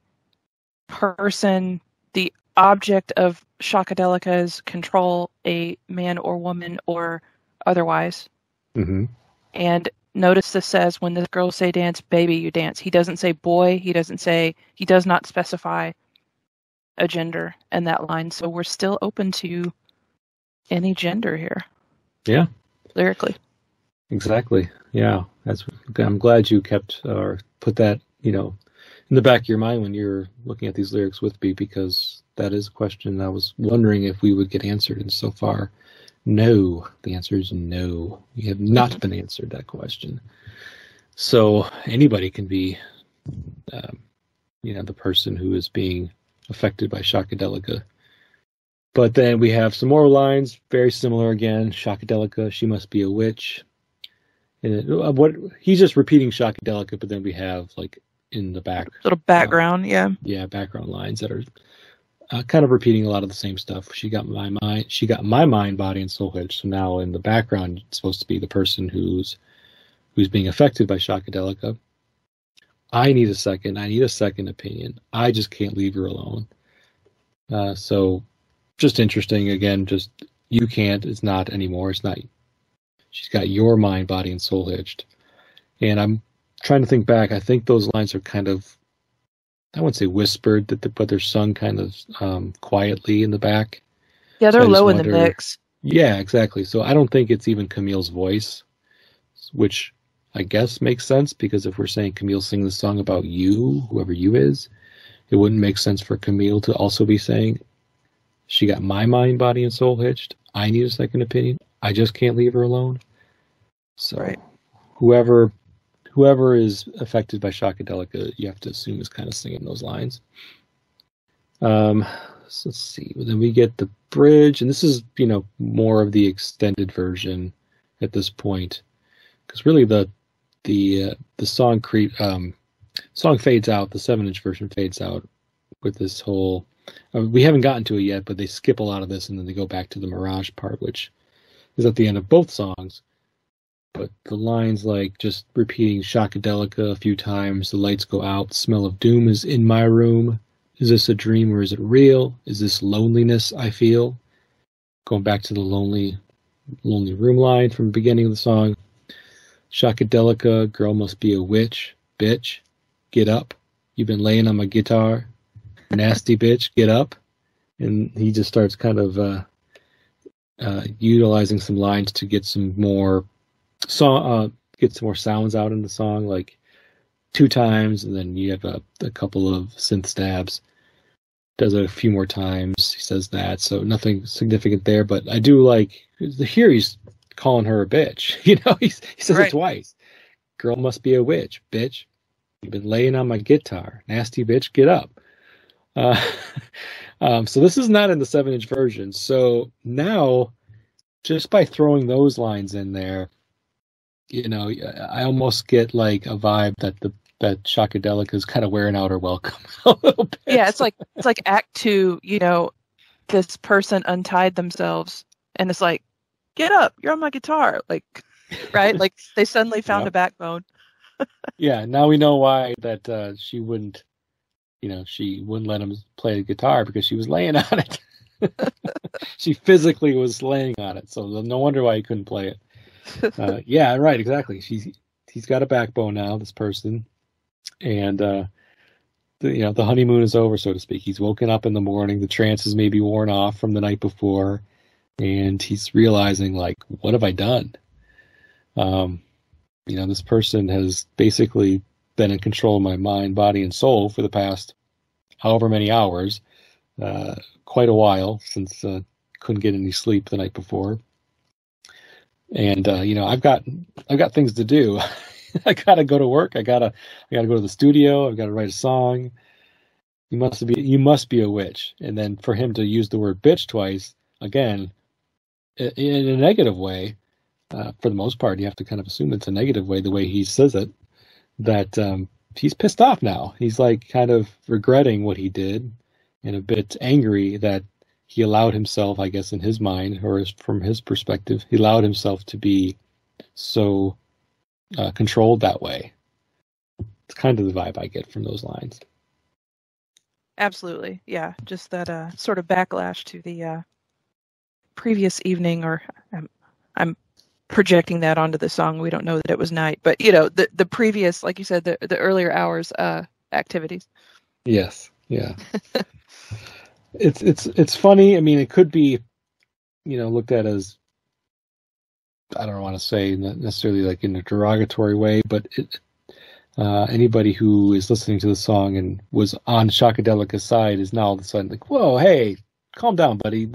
Speaker 2: person, the object of Shockadelica's control, a man or woman or otherwise?
Speaker 1: Mm-hmm.
Speaker 2: And notice this says, when the girls say dance, baby, you dance. He doesn't say boy. He does not specify a gender in that line. So we're still open to any gender here.
Speaker 1: Yeah.
Speaker 2: Lyrically.
Speaker 1: Exactly. Yeah. I'm glad you kept or put that, in the back of your mind when you're looking at these lyrics with me, because that is a question I was wondering if we would get answered. And so far, no. The answer is no. We have not been answered that question. So anybody can be, the person who is being affected by Shockadelica. But then we have some more lines, very similar again. Shockadelica, she must be a witch. And he's just repeating Shockadelica, but then we have, like, in the back,
Speaker 2: little background,
Speaker 1: background lines that are kind of repeating a lot of the same stuff. She got my mind, body, and soul hitched. So now in the background, it's supposed to be the person who's being affected by Shockadelica. I need a second opinion. I just can't leave her alone. So just interesting. Again, just you can't. It's not anymore. It's not. She's got your mind, body, and soul hitched. And I'm trying to think back. I think those lines are kind of, I wouldn't say whispered, but they're sung kind of quietly in the back.
Speaker 2: Yeah, they're low in the mix.
Speaker 1: Yeah, exactly. So I don't think it's even Camille's voice, which I guess makes sense, because if we're saying Camille sing the song about you, whoever you is, it wouldn't make sense for Camille to also be saying, she got my mind, body, and soul hitched. I need a second opinion. I just can't leave her alone. So
Speaker 2: right.
Speaker 1: Whoever is affected by Shockadelica, you have to assume is kind of singing those lines. So let's see. Then we get the bridge, and this is more of the extended version at this point, because really the song song fades out. The 7-inch version fades out with this whole. We haven't gotten to it yet, but they skip a lot of this, and then they go back to the Mirage part, which is at the end of both songs. But the lines, like just repeating Shockadelica a few times, the lights go out, smell of doom is in my room. Is this a dream or is it real? Is this loneliness I feel? Going back to the lonely room line from the beginning of the song. Shockadelica, girl must be a witch. Bitch, get up. You've been laying on my guitar. Nasty bitch, get up. And he just starts kind of utilizing some lines to get some more sounds out in the song, like 2 times, and then you have a couple of synth stabs. Does it a few more times. He says that, so nothing significant there. But I do like here he's calling her a bitch. He says it twice. Girl must be a witch. Bitch, you've been laying on my guitar. Nasty bitch, get up. So this is not in the 7-inch version. So now, just by throwing those lines in there, I almost get like a vibe that Shockadelica is kind of wearing out her welcome a little bit.
Speaker 2: Yeah, it's like Act 2. This person untied themselves, and it's like, get up, you're on my guitar, like, right? Like they suddenly found a backbone.
Speaker 1: Yeah, now we know why that she wouldn't let him play the guitar, because she was laying on it. She physically was laying on it, so no wonder why he couldn't play it. Yeah, right, exactly. He's got a backbone now, this person, and the honeymoon is over, so to speak. He's woken up in the morning, the trance is maybe worn off from the night before, and he's realizing, like, what have I done? This person has basically been in control of my mind, body, and soul for the past however many hours, quite a while, since couldn't get any sleep the night before. And I've got things to do. I gotta go to work. I gotta go to the studio. I've got to write a song. You must be a witch. And then for him to use the word bitch twice, again, in a negative way, for the most part, you have to kind of assume it's a negative way, the way he says it, that he's pissed off now. He's like kind of regretting what he did, and a bit angry that he allowed himself, I guess in his mind, or from his perspective, he allowed himself to be so controlled that way. It's kind of the vibe I get from those lines.
Speaker 2: Absolutely, yeah. Just that sort of backlash to the previous evening, or I'm projecting that onto the song. We don't know that it was night, but the previous, like you said, the earlier hours activities.
Speaker 1: Yes, yeah. It's funny. I mean, it could be, looked at as, I don't want to say necessarily like in a derogatory way, but anybody who is listening to the song and was on Shockadelica's side is now all of a sudden like, whoa, hey, calm down, buddy.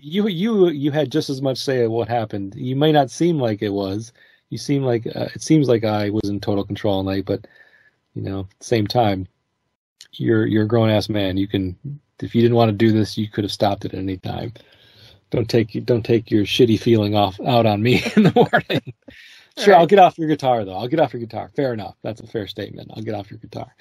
Speaker 1: You had just as much say at what happened. You may not seem like it was. You seem like it seems like I was in total control all night, but at the same time, you're a grown ass man. You can, if you didn't want to do this, you could have stopped it at any time. Don't take your shitty feeling out on me in the morning. Sure, right. I'll get off your guitar though. I'll get off your guitar. Fair enough. That's a fair statement. I'll get off your guitar.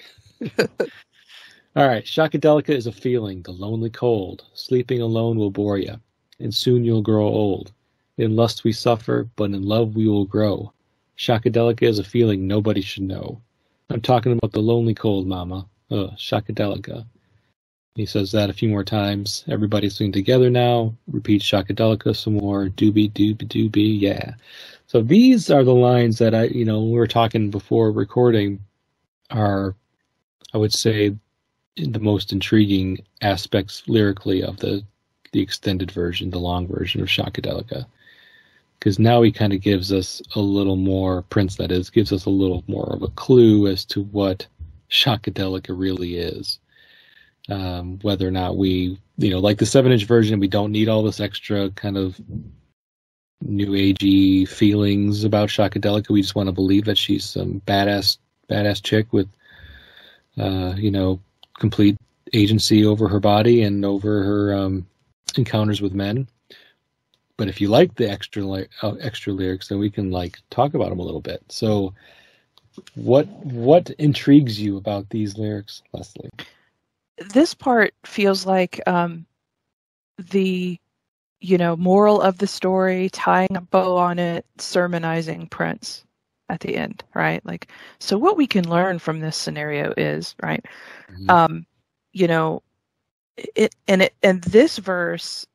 Speaker 1: All right. Shockadelica is a feeling, the lonely cold. Sleeping alone will bore you, and soon you'll grow old. In lust we suffer, but in love we will grow. Shockadelica is a feeling nobody should know. I'm talking about the lonely cold, mama. Shockadelica. He says that a few more times. Everybody sing together now. Repeat Shockadelica some more. Doobie, doobie, doobie, yeah. So these are the lines that we were talking before recording are, I would say, the most intriguing aspects lyrically of the extended version, the long version of Shockadelica. Because now he kind of gives us a little more, Prince that is, gives us a little more of a clue as to what Shockadelica really is. Whether or not we, like the 7-inch version, we don't need all this extra kind of new agey feelings about Shockadelica. We just want to believe that she's some badass chick with, complete agency over her body and over her encounters with men. But if you like the extra lyrics, then we can talk about them a little bit. So, what intrigues you about these lyrics, Leslie?
Speaker 2: This part feels like the moral of the story, tying a bow on it, sermonizing Prince at the end, right? Like, so what we can learn from this scenario is, right? Mm-hmm. And this verse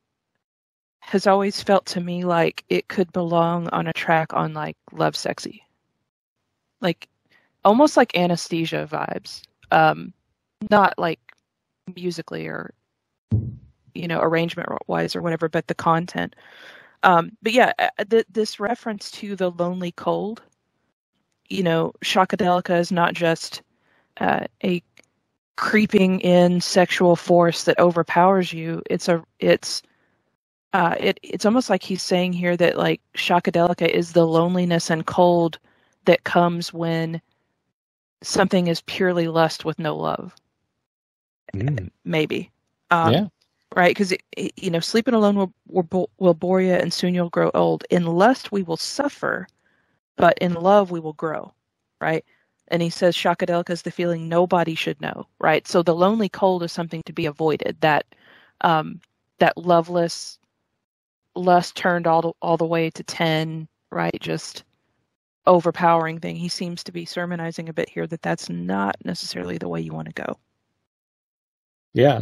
Speaker 2: has always felt to me like it could belong on a track on like Love Sexy, like almost like Anesthesia vibes, not like musically or arrangement wise or whatever, but the content. But yeah, this reference to the lonely cold, Shockadelica is not just a creeping in sexual force that overpowers you. It's almost like he's saying here that like Shockadelica is the loneliness and cold that comes when something is purely lust with no love. Maybe. Yeah. Right? Because, sleeping alone will bore you, and soon you'll grow old. In lust we will suffer, but in love we will grow, right? And he says Shockadelica is the feeling nobody should know, right? So the lonely cold is something to be avoided. That that loveless lust turned all the way to 10, right? Just overpowering thing. He seems to be sermonizing a bit here that that's not necessarily the way you want to go.
Speaker 1: Yeah,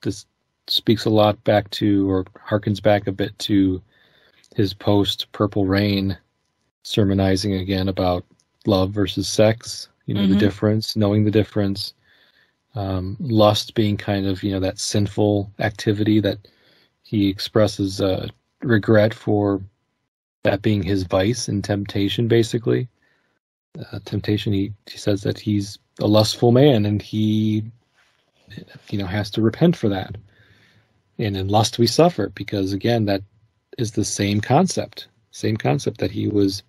Speaker 1: this speaks a lot back to, or harkens back a bit to, his post Purple Rain, sermonizing again about love versus sex, the difference, knowing the difference, lust being kind of, that sinful activity that he expresses regret for, that being his vice and temptation, basically. Temptation, he says that he's a lustful man and he, has to repent for that. And in lust we suffer, because again, that is the same concept that he was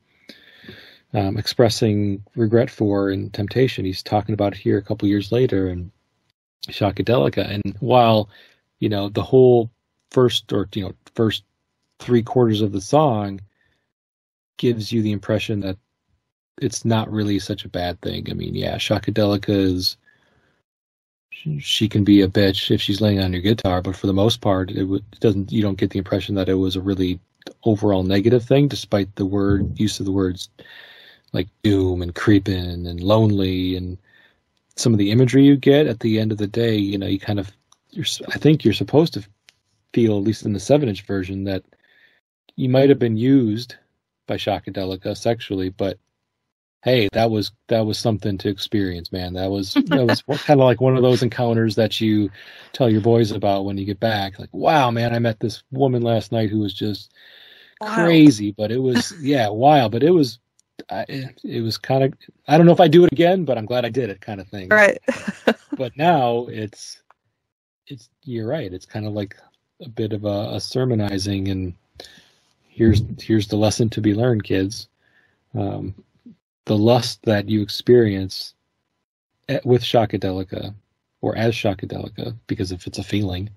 Speaker 1: expressing regret for in temptation. He's talking about it here a couple years later in Shockadelica. And while, the whole first 3/4 of the song gives you the impression that it's not really such a bad thing. I mean, yeah, Shockadelica she can be a bitch if she's laying on your guitar, but for the most part, you don't get the impression that it was a really overall negative thing, despite the use of the words like doom and creeping and lonely and some of the imagery you get. At the end of the day, I think you're supposed to feel, at least in the 7-inch version, that you might have been used by Shockadelica sexually, but hey, that was something to experience, man. That was kind of like one of those encounters that you tell your boys about when you get back. Like, wow, man, I met this woman last night who was just crazy, but it was wild, but it was kind of, I don't know if I do it again, but I'm glad I did it, kind of thing.
Speaker 2: Right.
Speaker 1: But now it's you're right. It's kind of like a bit of a sermonizing, and here's the lesson to be learned, kids. The lust that you experience with Shockadelica, or as Shockadelica, because if it's a feeling,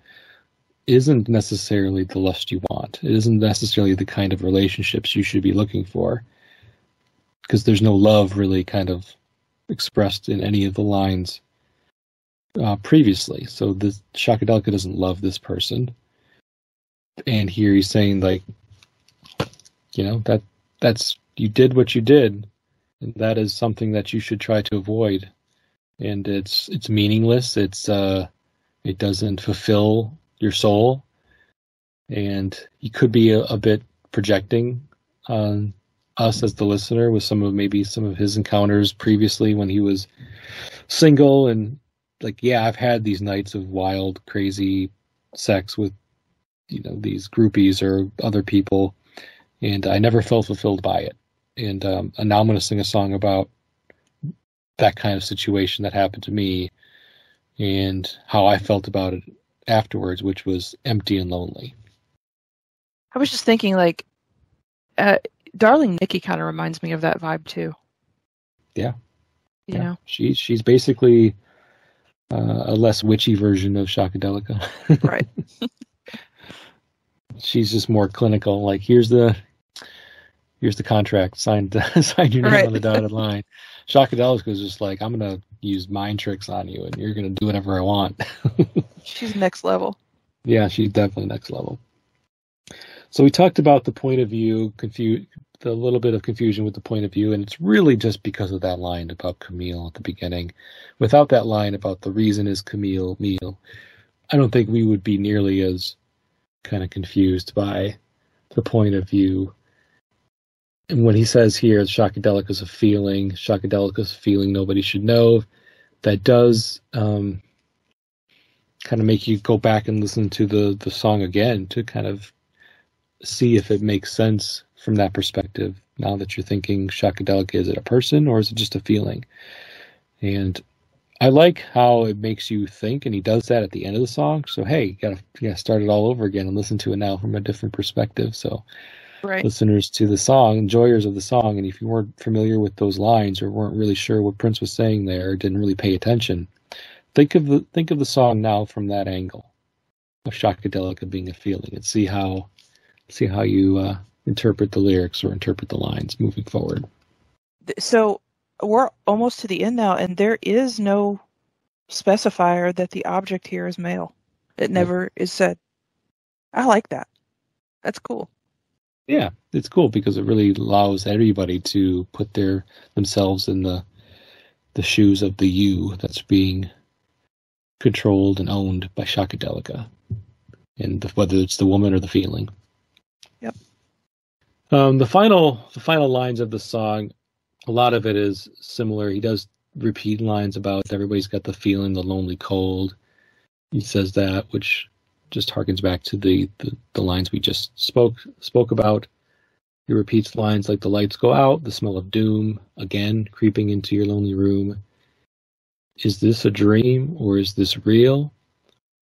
Speaker 1: isn't necessarily the lust you want. It isn't necessarily the kind of relationships you should be looking for, because there's no love really kind of expressed in any of the lines previously. So the Shockadelica doesn't love this person, and here he's saying, like, that's you did what you did, and that is something that you should try to avoid. And it's meaningless. It doesn't fulfill your soul, and he could be a bit projecting on us as the listener with some of his encounters previously when he was single, and like, yeah, I've had these nights of wild, crazy sex with these groupies or other people, and I never felt fulfilled by it. And now I'm going to sing a song about that kind of situation that happened to me and how I felt about it afterwards, which was empty and lonely.
Speaker 2: I was just thinking, like, Darling Nikki kind of reminds me of that vibe too.
Speaker 1: Yeah.
Speaker 2: You know?
Speaker 1: She's basically a less witchy version of Shockadelica.
Speaker 2: Right.
Speaker 1: She's just more clinical. Like, here's the contract, sign your name on the dotted line. Shockadelica is just like, I'm gonna use mind tricks on you, and you're gonna do whatever I want.
Speaker 2: She's next level.
Speaker 1: Yeah, she's definitely next level. So we talked about the point of view, the little bit of confusion with the point of view, and it's really just because of that line about Camille at the beginning. Without that line about the reason is Camille, I don't think we would be nearly as kind of confused by the point of view. And when he says here, Shockadelica is a feeling, nobody should know, that does kind of make you go back and listen to the song again to kind of see if it makes sense from that perspective. Now that you're thinking Shockadelica, is it a person or is it just a feeling? And I like how it makes you think, and he does that at the end of the song. So hey, you gotta start it all over again and listen to it now from a different perspective. So
Speaker 2: right.
Speaker 1: Listeners to the song, enjoyers of the song, and if you weren't familiar with those lines or weren't really sure what Prince was saying there, or didn't really pay attention, think of the song now from that angle of Shockadelica being a feeling, and see how you interpret the lyrics or interpret the lines moving forward.
Speaker 2: So we're almost to the end now, and there is no specifier that the object here is male. It never is said. I like that. That's cool.
Speaker 1: Yeah, it's cool because it really allows everybody to put themselves in the shoes of the you that's being controlled and owned by Shockadelica, and whether it's the woman or the feeling.
Speaker 2: Yep.
Speaker 1: The final lines of the song, a lot of it is similar. He does repeat lines about everybody's got the feeling, the lonely cold. He says that, which just harkens back to the lines we just spoke about. He repeats lines like the lights go out, the smell of doom, again creeping into your lonely room. Is this a dream, or is this real?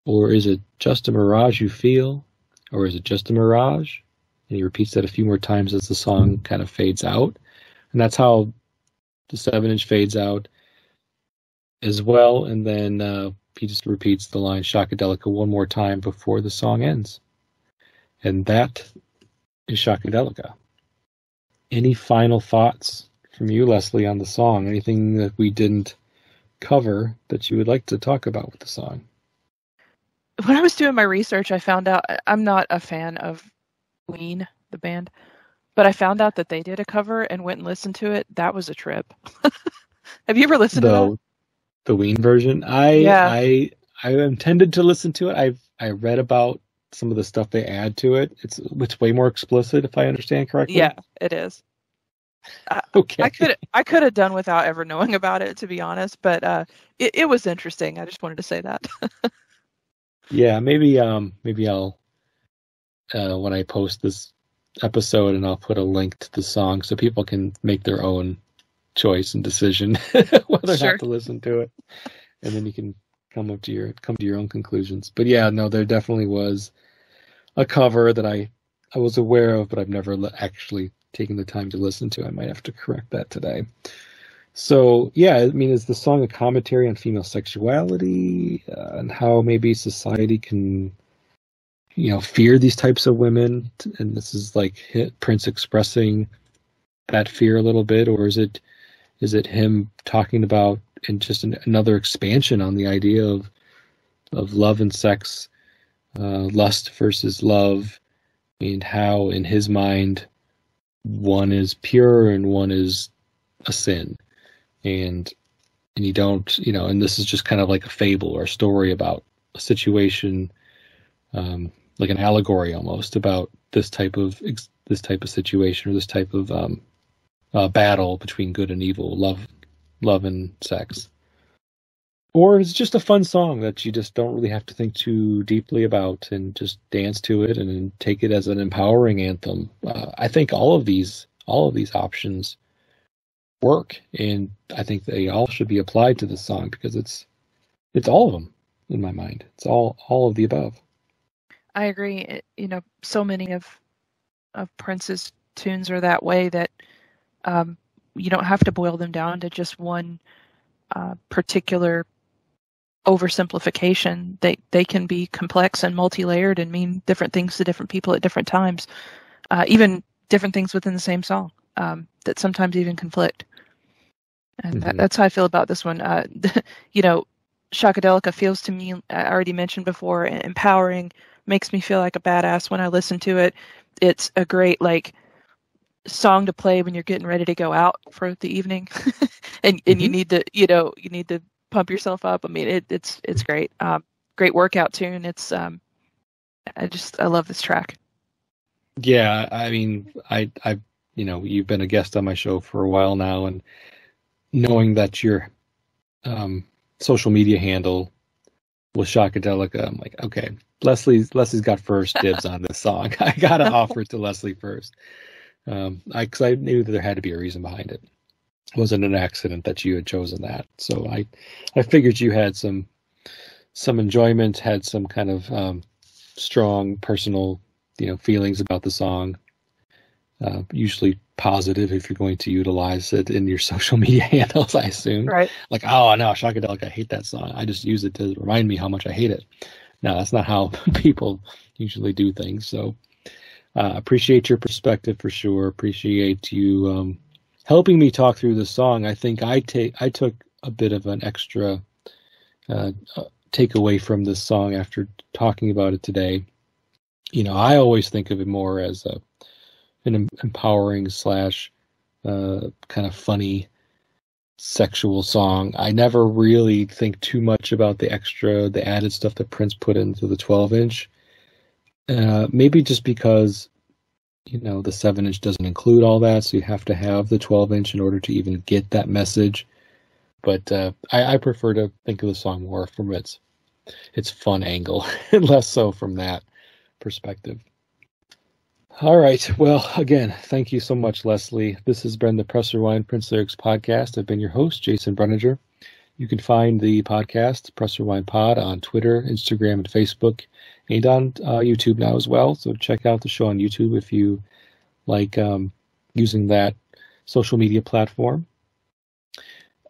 Speaker 1: Or is it just a mirage you feel? Or is it just a mirage? And he repeats that a few more times as the song kind of fades out. And that's how the 7-inch fades out as well. And then he just repeats the line Shockadelica one more time before the song ends. And that is Shockadelica. Any final thoughts from you, Leslie, on the song? Anything that we didn't cover that you would like to talk about with the song?
Speaker 2: When I was doing my research, I found out I'm not a fan of Queen, the band, but I found out that they did a cover and went and listened to it. That was a trip. Have you ever listened to that?
Speaker 1: The Ween version? I intended to listen to it. I read about some of the stuff they add to it. It's way more explicit, if I understand correctly.
Speaker 2: Yeah, it is.
Speaker 1: Okay.
Speaker 2: I could have done without ever knowing about it, to be honest, but it was interesting. I just wanted to say that.
Speaker 1: Yeah, maybe I'll when I post this episode, and I'll put a link to the song so people can make their own choice and decision whether or not to listen to it, and then you can come to your own conclusions. But yeah, no, there definitely was a cover that I was aware of, but I've never actually taken the time to listen to. I might have to correct that today. So yeah, I mean, is the song a commentary on female sexuality and how maybe society can, fear these types of women? And this is like Prince expressing that fear a little bit, or is it him talking about, and just another expansion on the idea of love and sex, lust versus love, and how in his mind one is pure and one is a sin, and you don't, and this is just kind of like a fable or a story about a situation, like an allegory almost, about this type of situation, or this type of battle between good and evil, love and sex. Or it's just a fun song that you just don't really have to think too deeply about, and just dance to it and take it as an empowering anthem. I think all of these options work, and I think they all should be applied to this song, because it's all of them in my mind. It's all of the above.
Speaker 2: I agree. So many of Prince's tunes are that way, that you don't have to boil them down to just one particular oversimplification. They can be complex and multi-layered and mean different things to different people at different times, even different things within the same song that sometimes even conflict. And that's how I feel about this one. Shockadelica feels to me, I already mentioned before, empowering, makes me feel like a badass when I listen to it. It's a great song to play when you're getting ready to go out for the evening, and you need to pump yourself up. I mean, it's great. Great workout tune. It's I love this track.
Speaker 1: Yeah, I mean, I you've been a guest on my show for a while now, and knowing that your social media handle was Shockadelica, I'm like, okay, Leslie's got first dibs on this song. I gotta offer it to Leslie first, because I knew that there had to be a reason behind it. It wasn't an accident that you had chosen that. So I figured you had some enjoyment, had some kind of strong personal feelings about the song. Usually positive if you're going to utilize it in your social media handles, I assume.
Speaker 2: Right.
Speaker 1: Like, oh no, Shockadelica, I hate that song. I just use it to remind me how much I hate it. No, that's not how people usually do things. So Appreciate your perspective for sure. Appreciate you helping me talk through the song. I think I took a bit of an extra takeaway from this song after talking about it today. I always think of it more as an empowering / kind of funny sexual song. I never really think too much about the added stuff that Prince put into the 12-inch. Maybe just because, the 7-inch doesn't include all that, so you have to have the 12-inch in order to even get that message. But I prefer to think of the song more from its fun angle, and less so from that perspective. All right. Well, again, thank you so much, Leslie. This has been the Press Rewind Prince Lyrics podcast. I've been your host, Jason Brenninger. You can find the podcast, Press Rewind Pod, on Twitter, Instagram, and Facebook, and on YouTube now as well. So check out the show on YouTube if you like using that social media platform.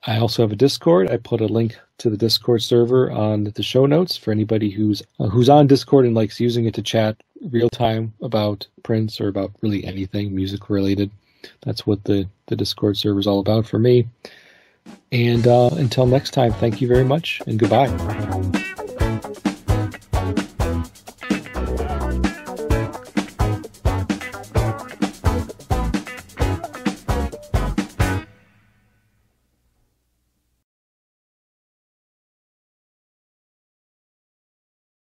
Speaker 1: I also have a Discord. I put a link to the Discord server on the show notes for anybody who's on Discord and likes using it to chat real time about Prince or about really anything music related. That's what the Discord server is all about for me. And until next time, thank you very much and goodbye.